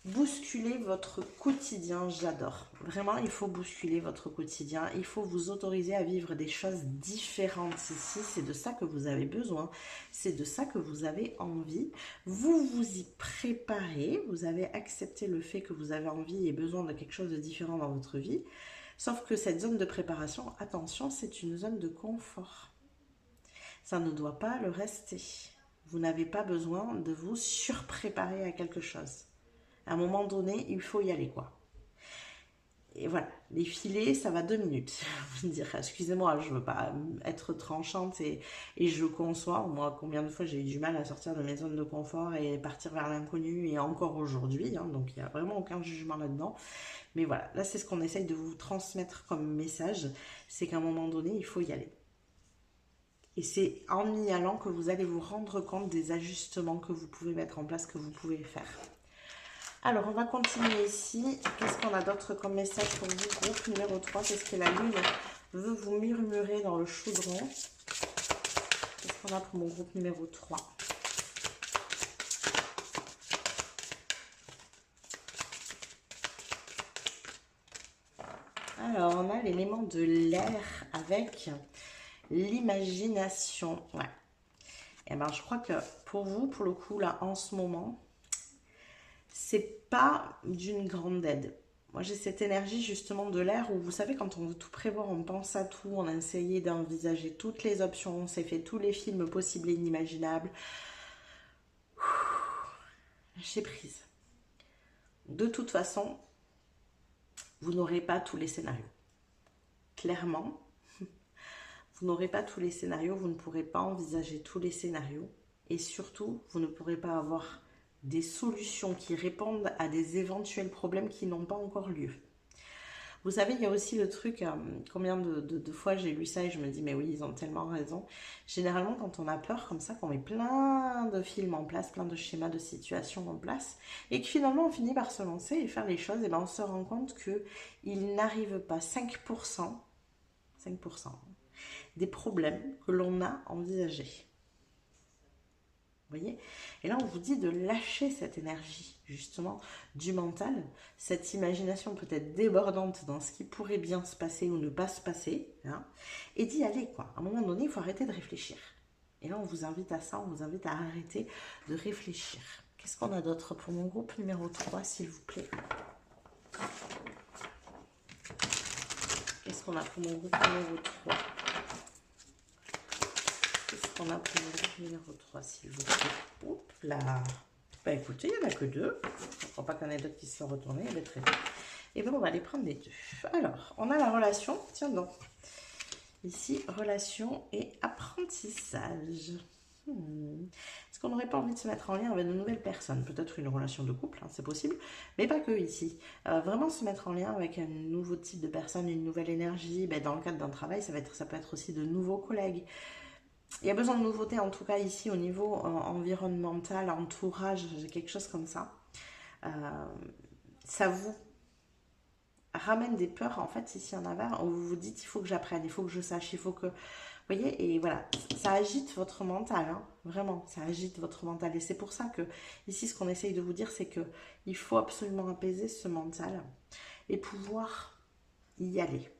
bousculer votre quotidien, j'adore. Vraiment, il faut bousculer votre quotidien. Il faut vous autoriser à vivre des choses différentes ici. C'est de ça que vous avez besoin. C'est de ça que vous avez envie. Vous vous y préparez. Vous avez accepté le fait que vous avez envie et besoin de quelque chose de différent dans votre vie. Sauf que cette zone de préparation, attention, c'est une zone de confort. Ça ne doit pas le rester. Vous n'avez pas besoin de vous surpréparer à quelque chose. À un moment donné, il faut y aller, quoi. Et voilà, les filets, ça va 2 minutes. Vous me direz, excusez-moi, je ne veux pas être tranchante et je conçois. Moi, combien de fois j'ai eu du mal à sortir de mes zones de confort et partir vers l'inconnu, et encore aujourd'hui. Hein, donc, il n'y a vraiment aucun jugement là-dedans. Mais voilà, là, c'est ce qu'on essaye de vous transmettre comme message. C'est qu'à un moment donné, il faut y aller. Et c'est en y allant que vous allez vous rendre compte des ajustements que vous pouvez mettre en place, que vous pouvez faire. Alors, on va continuer ici. Qu'est-ce qu'on a d'autre comme message pour vous? Groupe numéro 3, qu'est-ce que la Lune veut vous murmurer dans le chaudron? Qu'est-ce qu'on a pour mon groupe numéro 3? Alors, on a l'élément de l'air avec l'imagination. Ouais. Et ben, je crois que pour vous, pour le coup, là, en ce moment, c'est pas d'une grande aide. Moi, j'ai cette énergie justement de l'air où, vous savez, quand on veut tout prévoir, on pense à tout, on a essayé d'envisager toutes les options, on s'est fait tous les films possibles et inimaginables. lâchez prise. De toute façon, vous n'aurez pas tous les scénarios. Clairement, vous n'aurez pas tous les scénarios, vous ne pourrez pas envisager tous les scénarios. Et surtout, vous ne pourrez pas avoir des solutions qui répondent à des éventuels problèmes qui n'ont pas encore lieu. Vous savez, il y a aussi le truc, combien de fois j'ai lu ça et je me dis, mais oui, ils ont tellement raison. Généralement, quand on a peur comme ça, qu'on met plein de films en place, plein de schémas de situations en place, et que finalement on finit par se lancer et faire les choses, et ben on se rend compte qu'il n'arrive pas 5% des problèmes que l'on a envisagés. Vous voyez? Et là, on vous dit de lâcher cette énergie, justement, du mental, cette imagination peut-être débordante dans ce qui pourrait bien se passer ou ne pas se passer, hein, et d'y aller, quoi. À un moment donné, il faut arrêter de réfléchir. Et là, on vous invite à ça, on vous invite à arrêter de réfléchir. Qu'est-ce qu'on a d'autre pour mon groupe numéro 3, s'il vous plaît? Qu'est-ce qu'on a pour mon groupe numéro 3? On a pour le numéro 3, s'il vous plaît. Oups là. Bah écoutez, il n'y en a que 2. Je ne crois pas qu'il y en ait d'autres qui se sont retournés. Elle est très bien. Et bien, on va les prendre les 2. Alors, on a la relation. Tiens donc. Ici, relation et apprentissage. Est-ce qu'on n'aurait pas envie de se mettre en lien avec de nouvelles personnes? Peut-être une relation de couple, hein, c'est possible. Mais pas que ici. Vraiment se mettre en lien avec un nouveau type de personne, une nouvelle énergie. Ben, dans le cadre d'un travail, ça peut être aussi de nouveaux collègues. Il y a besoin de nouveautés, en tout cas ici au niveau environnemental, entourage, quelque chose comme ça. Ça vous ramène des peurs, en fait, ici en avant, où vous vous dites, il faut que j'apprenne, il faut que je sache, il faut que... Vous voyez, et voilà, ça agite votre mental, hein, vraiment, ça agite votre mental. Et c'est pour ça que, ici, ce qu'on essaye de vous dire, c'est que il faut absolument apaiser ce mental et pouvoir y aller.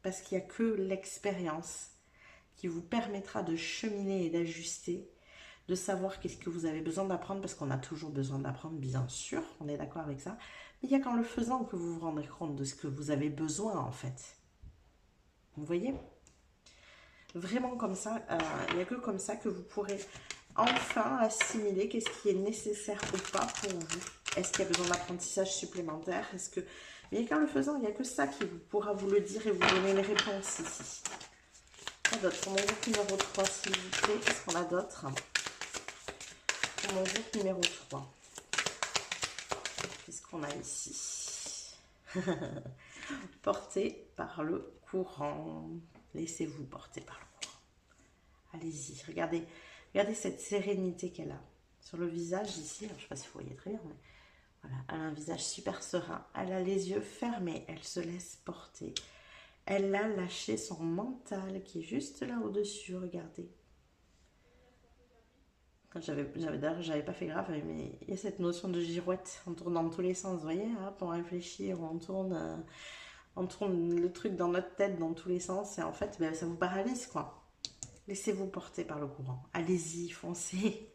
Parce qu'il n'y a que l'expérience qui vous permettra de cheminer et d'ajuster, de savoir qu'est-ce que vous avez besoin d'apprendre, parce qu'on a toujours besoin d'apprendre, bien sûr, on est d'accord avec ça, mais il n'y a qu'en le faisant que vous vous rendrez compte de ce que vous avez besoin, en fait. Vous voyez? Vraiment comme ça, il n'y a que comme ça que vous pourrez enfin assimiler qu'est-ce qui est nécessaire ou pas pour vous. Est-ce qu'il y a besoin d'apprentissage supplémentaire? Est-ce que... Mais il n'y a qu'en le faisant, il n'y a que ça qui pourra vous le dire et vous donner les réponses ici. D'autres pour mon groupe numéro 3, s'il vous plaît. Qu'est-ce qu'on a d'autre pour mon groupe numéro 3? Qu'est-ce qu'on a ici? Porté par le courant. Laissez-vous porter par le courant. Allez-y, regardez cette sérénité qu'elle a sur le visage ici. Je ne sais pas si vous voyez très bien, mais voilà, elle a un visage super serein. Elle a les yeux fermés, elle se laisse porter. Elle a lâché son mental qui est juste là au-dessus, regardez. D'ailleurs, j'avais pas fait grave, mais il y a cette notion de girouette. On tourne dans tous les sens, vous voyez, hein, pour réfléchir, on tourne le truc dans notre tête dans tous les sens. Et en fait, ben, ça vous paralyse, quoi. Laissez-vous porter par le courant. Allez-y, foncez.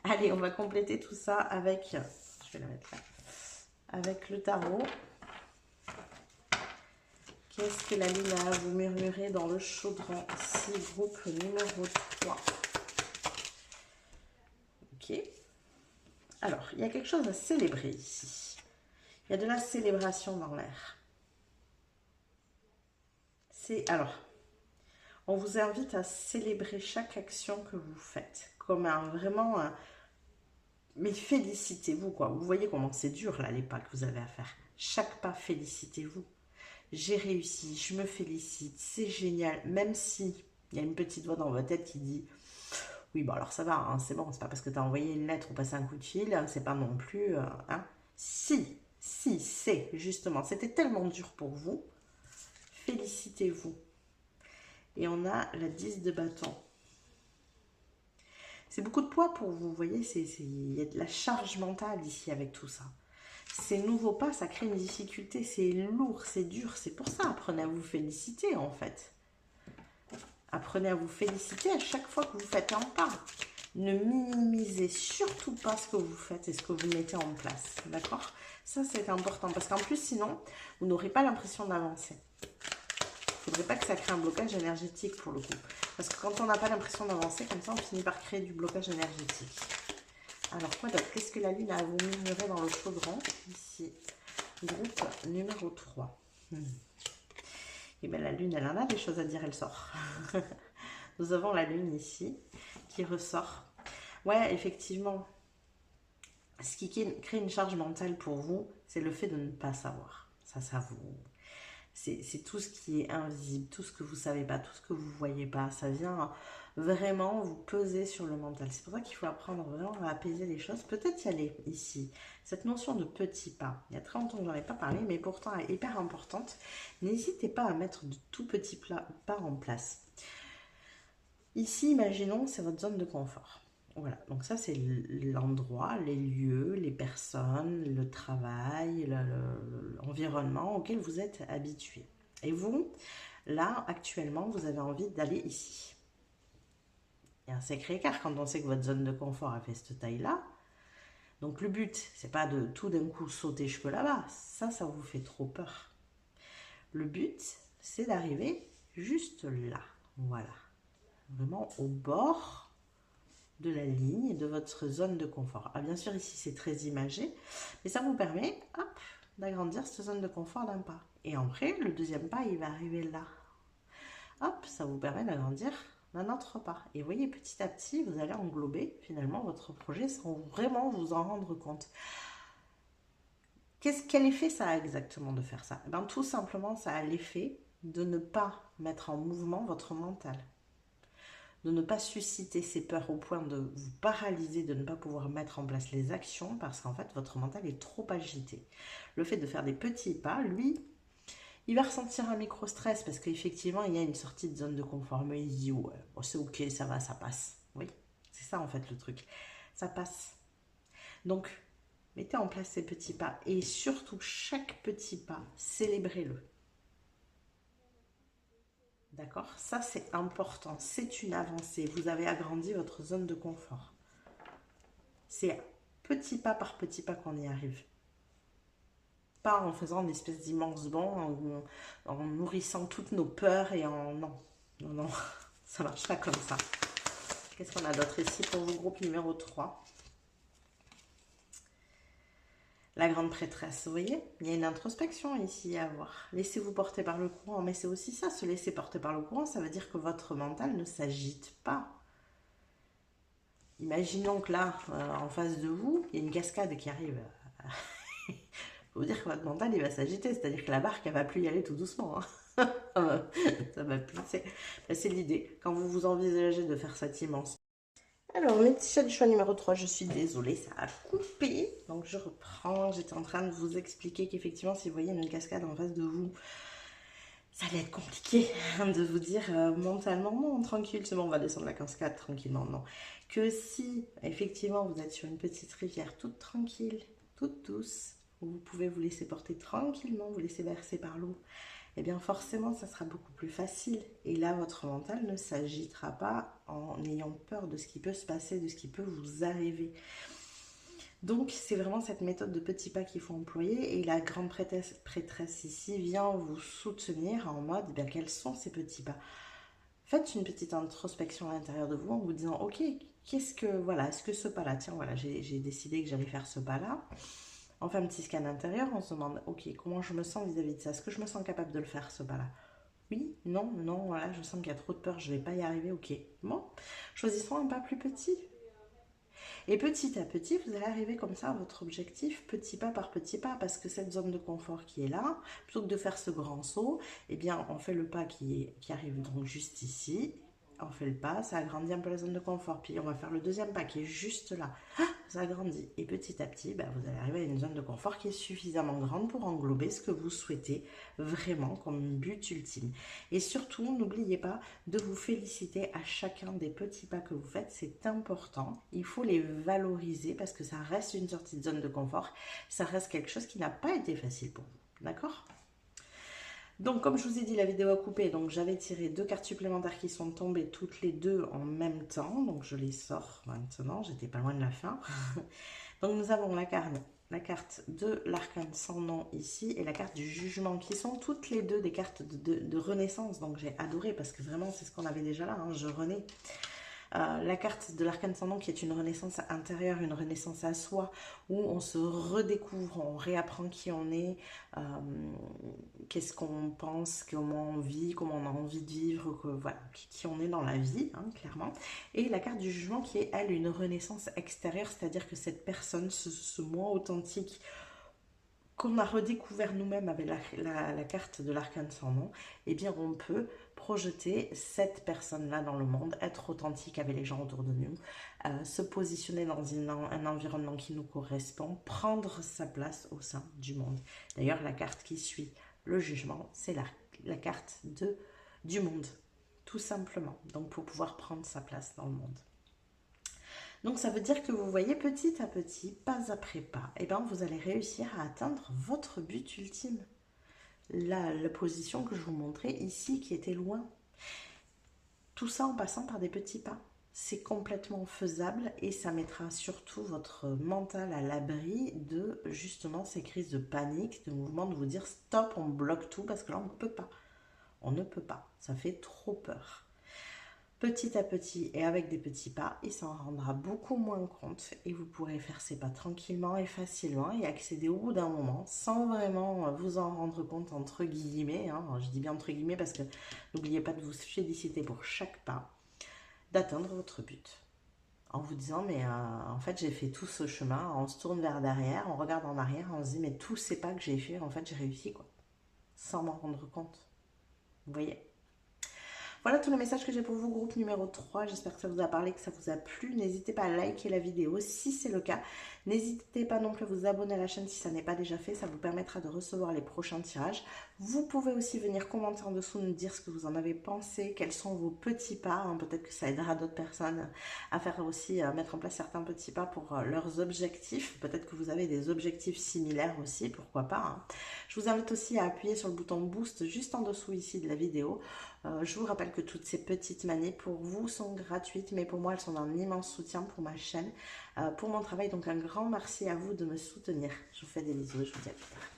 Allez, on va compléter tout ça avec... Je vais la mettre là. Avec le tarot. Qu'est-ce que la lune a à vous murmurer dans le chaudron? Ici, groupe numéro 3. Ok. Alors, il y a quelque chose à célébrer ici. Il y a de la célébration dans l'air. Alors, on vous invite à célébrer chaque action que vous faites. Comme mais félicitez-vous, quoi. Vous voyez comment c'est dur, là, les pas que vous avez à faire. Chaque pas, félicitez-vous. J'ai réussi, je me félicite, c'est génial, même si il y a une petite voix dans votre tête qui dit oui, bon alors ça va, hein, c'est bon, c'est pas parce que tu as envoyé une lettre ou passé un coup de fil, c'est pas non plus... hein. Si, c'est justement, c'était tellement dur pour vous, félicitez-vous. Et on a la 10 de bâton. C'est beaucoup de poids pour vous, vous voyez, il y a de la charge mentale ici avec tout ça. Ces nouveaux pas, ça crée une difficulté, c'est lourd, c'est dur, c'est pour ça, apprenez à vous féliciter en fait. Apprenez à vous féliciter à chaque fois que vous faites un pas. Ne minimisez surtout pas ce que vous faites et ce que vous mettez en place, d'accord? Ça c'est important, parce qu'en plus sinon, vous n'aurez pas l'impression d'avancer. Il ne faudrait pas que ça crée un blocage énergétique pour le coup. Parce que quand on n'a pas l'impression d'avancer, comme ça on finit par créer du blocage énergétique. Alors, quoi d'autre? Qu'est-ce que la lune a à vous murmurer dans le chaudron? Ici, groupe numéro 3. Et bien, la lune, elle en a des choses à dire, elle sort. Nous avons la lune ici, qui ressort. Ouais, effectivement, ce qui crée une charge mentale pour vous, c'est le fait de ne pas savoir. Ça vous... C'est tout ce qui est invisible, tout ce que vous ne savez pas, tout ce que vous ne voyez pas. Ça vient vraiment vous peser sur le mental. C'est pour ça qu'il faut apprendre vraiment à apaiser les choses. Peut-être y aller ici. Cette notion de petit pas, il y a très longtemps que je n'en ai pas parlé, mais pourtant elle est hyper importante. N'hésitez pas à mettre de tout petits pas en place. Ici, imaginons, c'est votre zone de confort. Voilà, donc ça c'est l'endroit, les lieux, les personnes, le travail, l'environnement auquel vous êtes habitué. Et vous, là, actuellement, vous avez envie d'aller ici. Il y a un sacré écart quand on sait que votre zone de confort a fait cette taille-là. Donc le but, c'est pas de tout d'un coup sauter jusque là-bas. Ça vous fait trop peur. Le but, c'est d'arriver juste là. Voilà. Vraiment au bord de la ligne de votre zone de confort. Ah, bien sûr, ici, c'est très imagé, mais ça vous permet, hop, d'agrandir cette zone de confort d'un pas. Et après, le deuxième pas, il va arriver là. Hop, ça vous permet d'agrandir d'un autre pas. Et vous voyez, petit à petit, vous allez englober finalement votre projet sans vraiment vous en rendre compte. Quel effet ça a exactement de faire ça? Ben, tout simplement, ça a l'effet de ne pas mettre en mouvement votre mental. De ne pas susciter ces peurs au point de vous paralyser, de ne pas pouvoir mettre en place les actions parce qu'en fait, votre mental est trop agité. Le fait de faire des petits pas, lui, il va ressentir un micro-stress parce qu'effectivement, il y a une sortie de zone de confort. Mais il dit, ouais, bon, c'est ok, ça va, ça passe. Oui, c'est ça en fait le truc. Ça passe. Donc, mettez en place ces petits pas et surtout, chaque petit pas, célébrez-le. D'accord? Ça, c'est important. C'est une avancée. Vous avez agrandi votre zone de confort. C'est petit pas par petit pas qu'on y arrive. Pas en faisant une espèce d'immense bond, en nourrissant toutes nos peurs et en... Non, non, non, ça marche pas comme ça. Qu'est-ce qu'on a d'autre ici pour vos groupes numéro 3? La grande prêtresse, vous voyez, il y a une introspection ici à avoir. Laissez-vous porter par le courant, mais c'est aussi ça, se laisser porter par le courant, ça veut dire que votre mental ne s'agite pas. Imaginons que là, en face de vous, il y a une cascade qui arrive. Il faut vous dire que votre mental, il va s'agiter, c'est-à-dire que la barque, elle va plus y aller tout doucement. Hein. Ça va plus. C'est l'idée. Quand vous vous envisagez de faire cette immense. Alors, mes petits chats du choix numéro 3, je suis désolée, ça a coupé. Donc, je reprends. J'étais en train de vous expliquer qu'effectivement, si vous voyez une cascade en face de vous, ça allait être compliqué de vous dire mentalement, non, tranquille, c'est bon, on va descendre la cascade tranquillement, non. Que si, effectivement, vous êtes sur une petite rivière toute tranquille, toute douce, où vous pouvez vous laisser porter tranquillement, vous laisser bercer par l'eau, eh bien forcément, ça sera beaucoup plus facile. Et là, votre mental ne s'agitera pas en ayant peur de ce qui peut se passer, de ce qui peut vous arriver. Donc, c'est vraiment cette méthode de petits pas qu'il faut employer. Et la grande prêtresse ici vient vous soutenir en mode, eh bien, quels sont ces petits pas? Faites une petite introspection à l'intérieur de vous en vous disant, ok, qu'est-ce que, voilà, est-ce que ce pas-là, tiens, voilà, j'ai décidé que j'allais faire ce pas-là. On fait un petit scan intérieur, on se demande, ok, comment je me sens vis-à-vis de ça? Est-ce que je me sens capable de le faire, ce pas-là? Oui, non, non, voilà, je sens qu'il y a trop de peur, je ne vais pas y arriver, ok. Bon, choisissons un pas plus petit. Et petit à petit, vous allez arriver comme ça à votre objectif, petit pas par petit pas, parce que cette zone de confort qui est là, plutôt que de faire ce grand saut, eh bien, on fait le pas qui arrive donc juste ici, on fait le pas, ça agrandit un peu la zone de confort, puis on va faire le deuxième pas qui est juste là, ça agrandit, et petit à petit, ben, vous allez arriver à une zone de confort qui est suffisamment grande pour englober ce que vous souhaitez vraiment comme but ultime. Et surtout, n'oubliez pas de vous féliciter à chacun des petits pas que vous faites, c'est important, il faut les valoriser parce que ça reste une sortie de zone de confort, ça reste quelque chose qui n'a pas été facile pour vous, d'accord ? Donc, comme je vous ai dit, la vidéo a coupé, donc j'avais tiré 2 cartes supplémentaires qui sont tombées toutes les deux en même temps. Donc, je les sors maintenant, j'étais pas loin de la fin. Donc, nous avons la carte de l'arcane sans nom ici et la carte du jugement qui sont toutes les deux des cartes de renaissance. Donc, j'ai adoré parce que vraiment, c'est ce qu'on avait déjà là, hein, je renais. La carte de l'arcane sans nom qui est une renaissance intérieure, une renaissance à soi, où on se redécouvre, on réapprend qui on est, qu'est-ce qu'on pense, comment on vit, comment on a envie de vivre, voilà, qui on est dans la vie, hein, clairement. Et la carte du jugement qui est, elle, une renaissance extérieure, c'est-à-dire que cette personne, ce moi authentique, qu'on a redécouvert nous-mêmes avec la carte de l'arcane sans nom, eh bien on peut projeter cette personne-là dans le monde, être authentique avec les gens autour de nous, se positionner dans un environnement qui nous correspond, prendre sa place au sein du monde. D'ailleurs, la carte qui suit le jugement, c'est la carte du monde, tout simplement. Donc pour pouvoir prendre sa place dans le monde. Donc ça veut dire que vous voyez petit à petit, pas après pas, et bien vous allez réussir à atteindre votre but ultime. La position que je vous montrais ici qui était loin. Tout ça en passant par des petits pas. C'est complètement faisable et ça mettra surtout votre mental à l'abri de justement ces crises de panique, de mouvement, de vous dire stop, on bloque tout parce que là on ne peut pas. On ne peut pas, ça fait trop peur. Petit à petit et avec des petits pas, il s'en rendra beaucoup moins compte et vous pourrez faire ces pas tranquillement et facilement et accéder au bout d'un moment sans vraiment vous en rendre compte entre guillemets, hein, je dis bien entre guillemets parce que n'oubliez pas de vous féliciter pour chaque pas, d'atteindre votre but. En vous disant mais en fait j'ai fait tout ce chemin, on se tourne vers derrière, on regarde en arrière, on se dit mais tous ces pas que j'ai fait, en fait j'ai réussi quoi, sans m'en rendre compte. Vous voyez ? Voilà tous les messages que j'ai pour vous, groupe numéro 3. J'espère que ça vous a parlé, que ça vous a plu. N'hésitez pas à liker la vidéo si c'est le cas. N'hésitez pas non plus à vous abonner à la chaîne si ça n'est pas déjà fait. Ça vous permettra de recevoir les prochains tirages. Vous pouvez aussi venir commenter en dessous, nous dire ce que vous en avez pensé, quels sont vos petits pas. Peut-être que ça aidera d'autres personnes à faire aussi, à mettre en place certains petits pas pour leurs objectifs. Peut-être que vous avez des objectifs similaires aussi, pourquoi pas. Hein. Je vous invite aussi à appuyer sur le bouton boost juste en dessous ici de la vidéo. Je vous rappelle que toutes ces petites manies pour vous sont gratuites, mais pour moi elles sont d'un immense soutien pour ma chaîne, pour mon travail. Donc un grand merci à vous de me soutenir. Je vous fais des bisous et je vous dis à plus tard.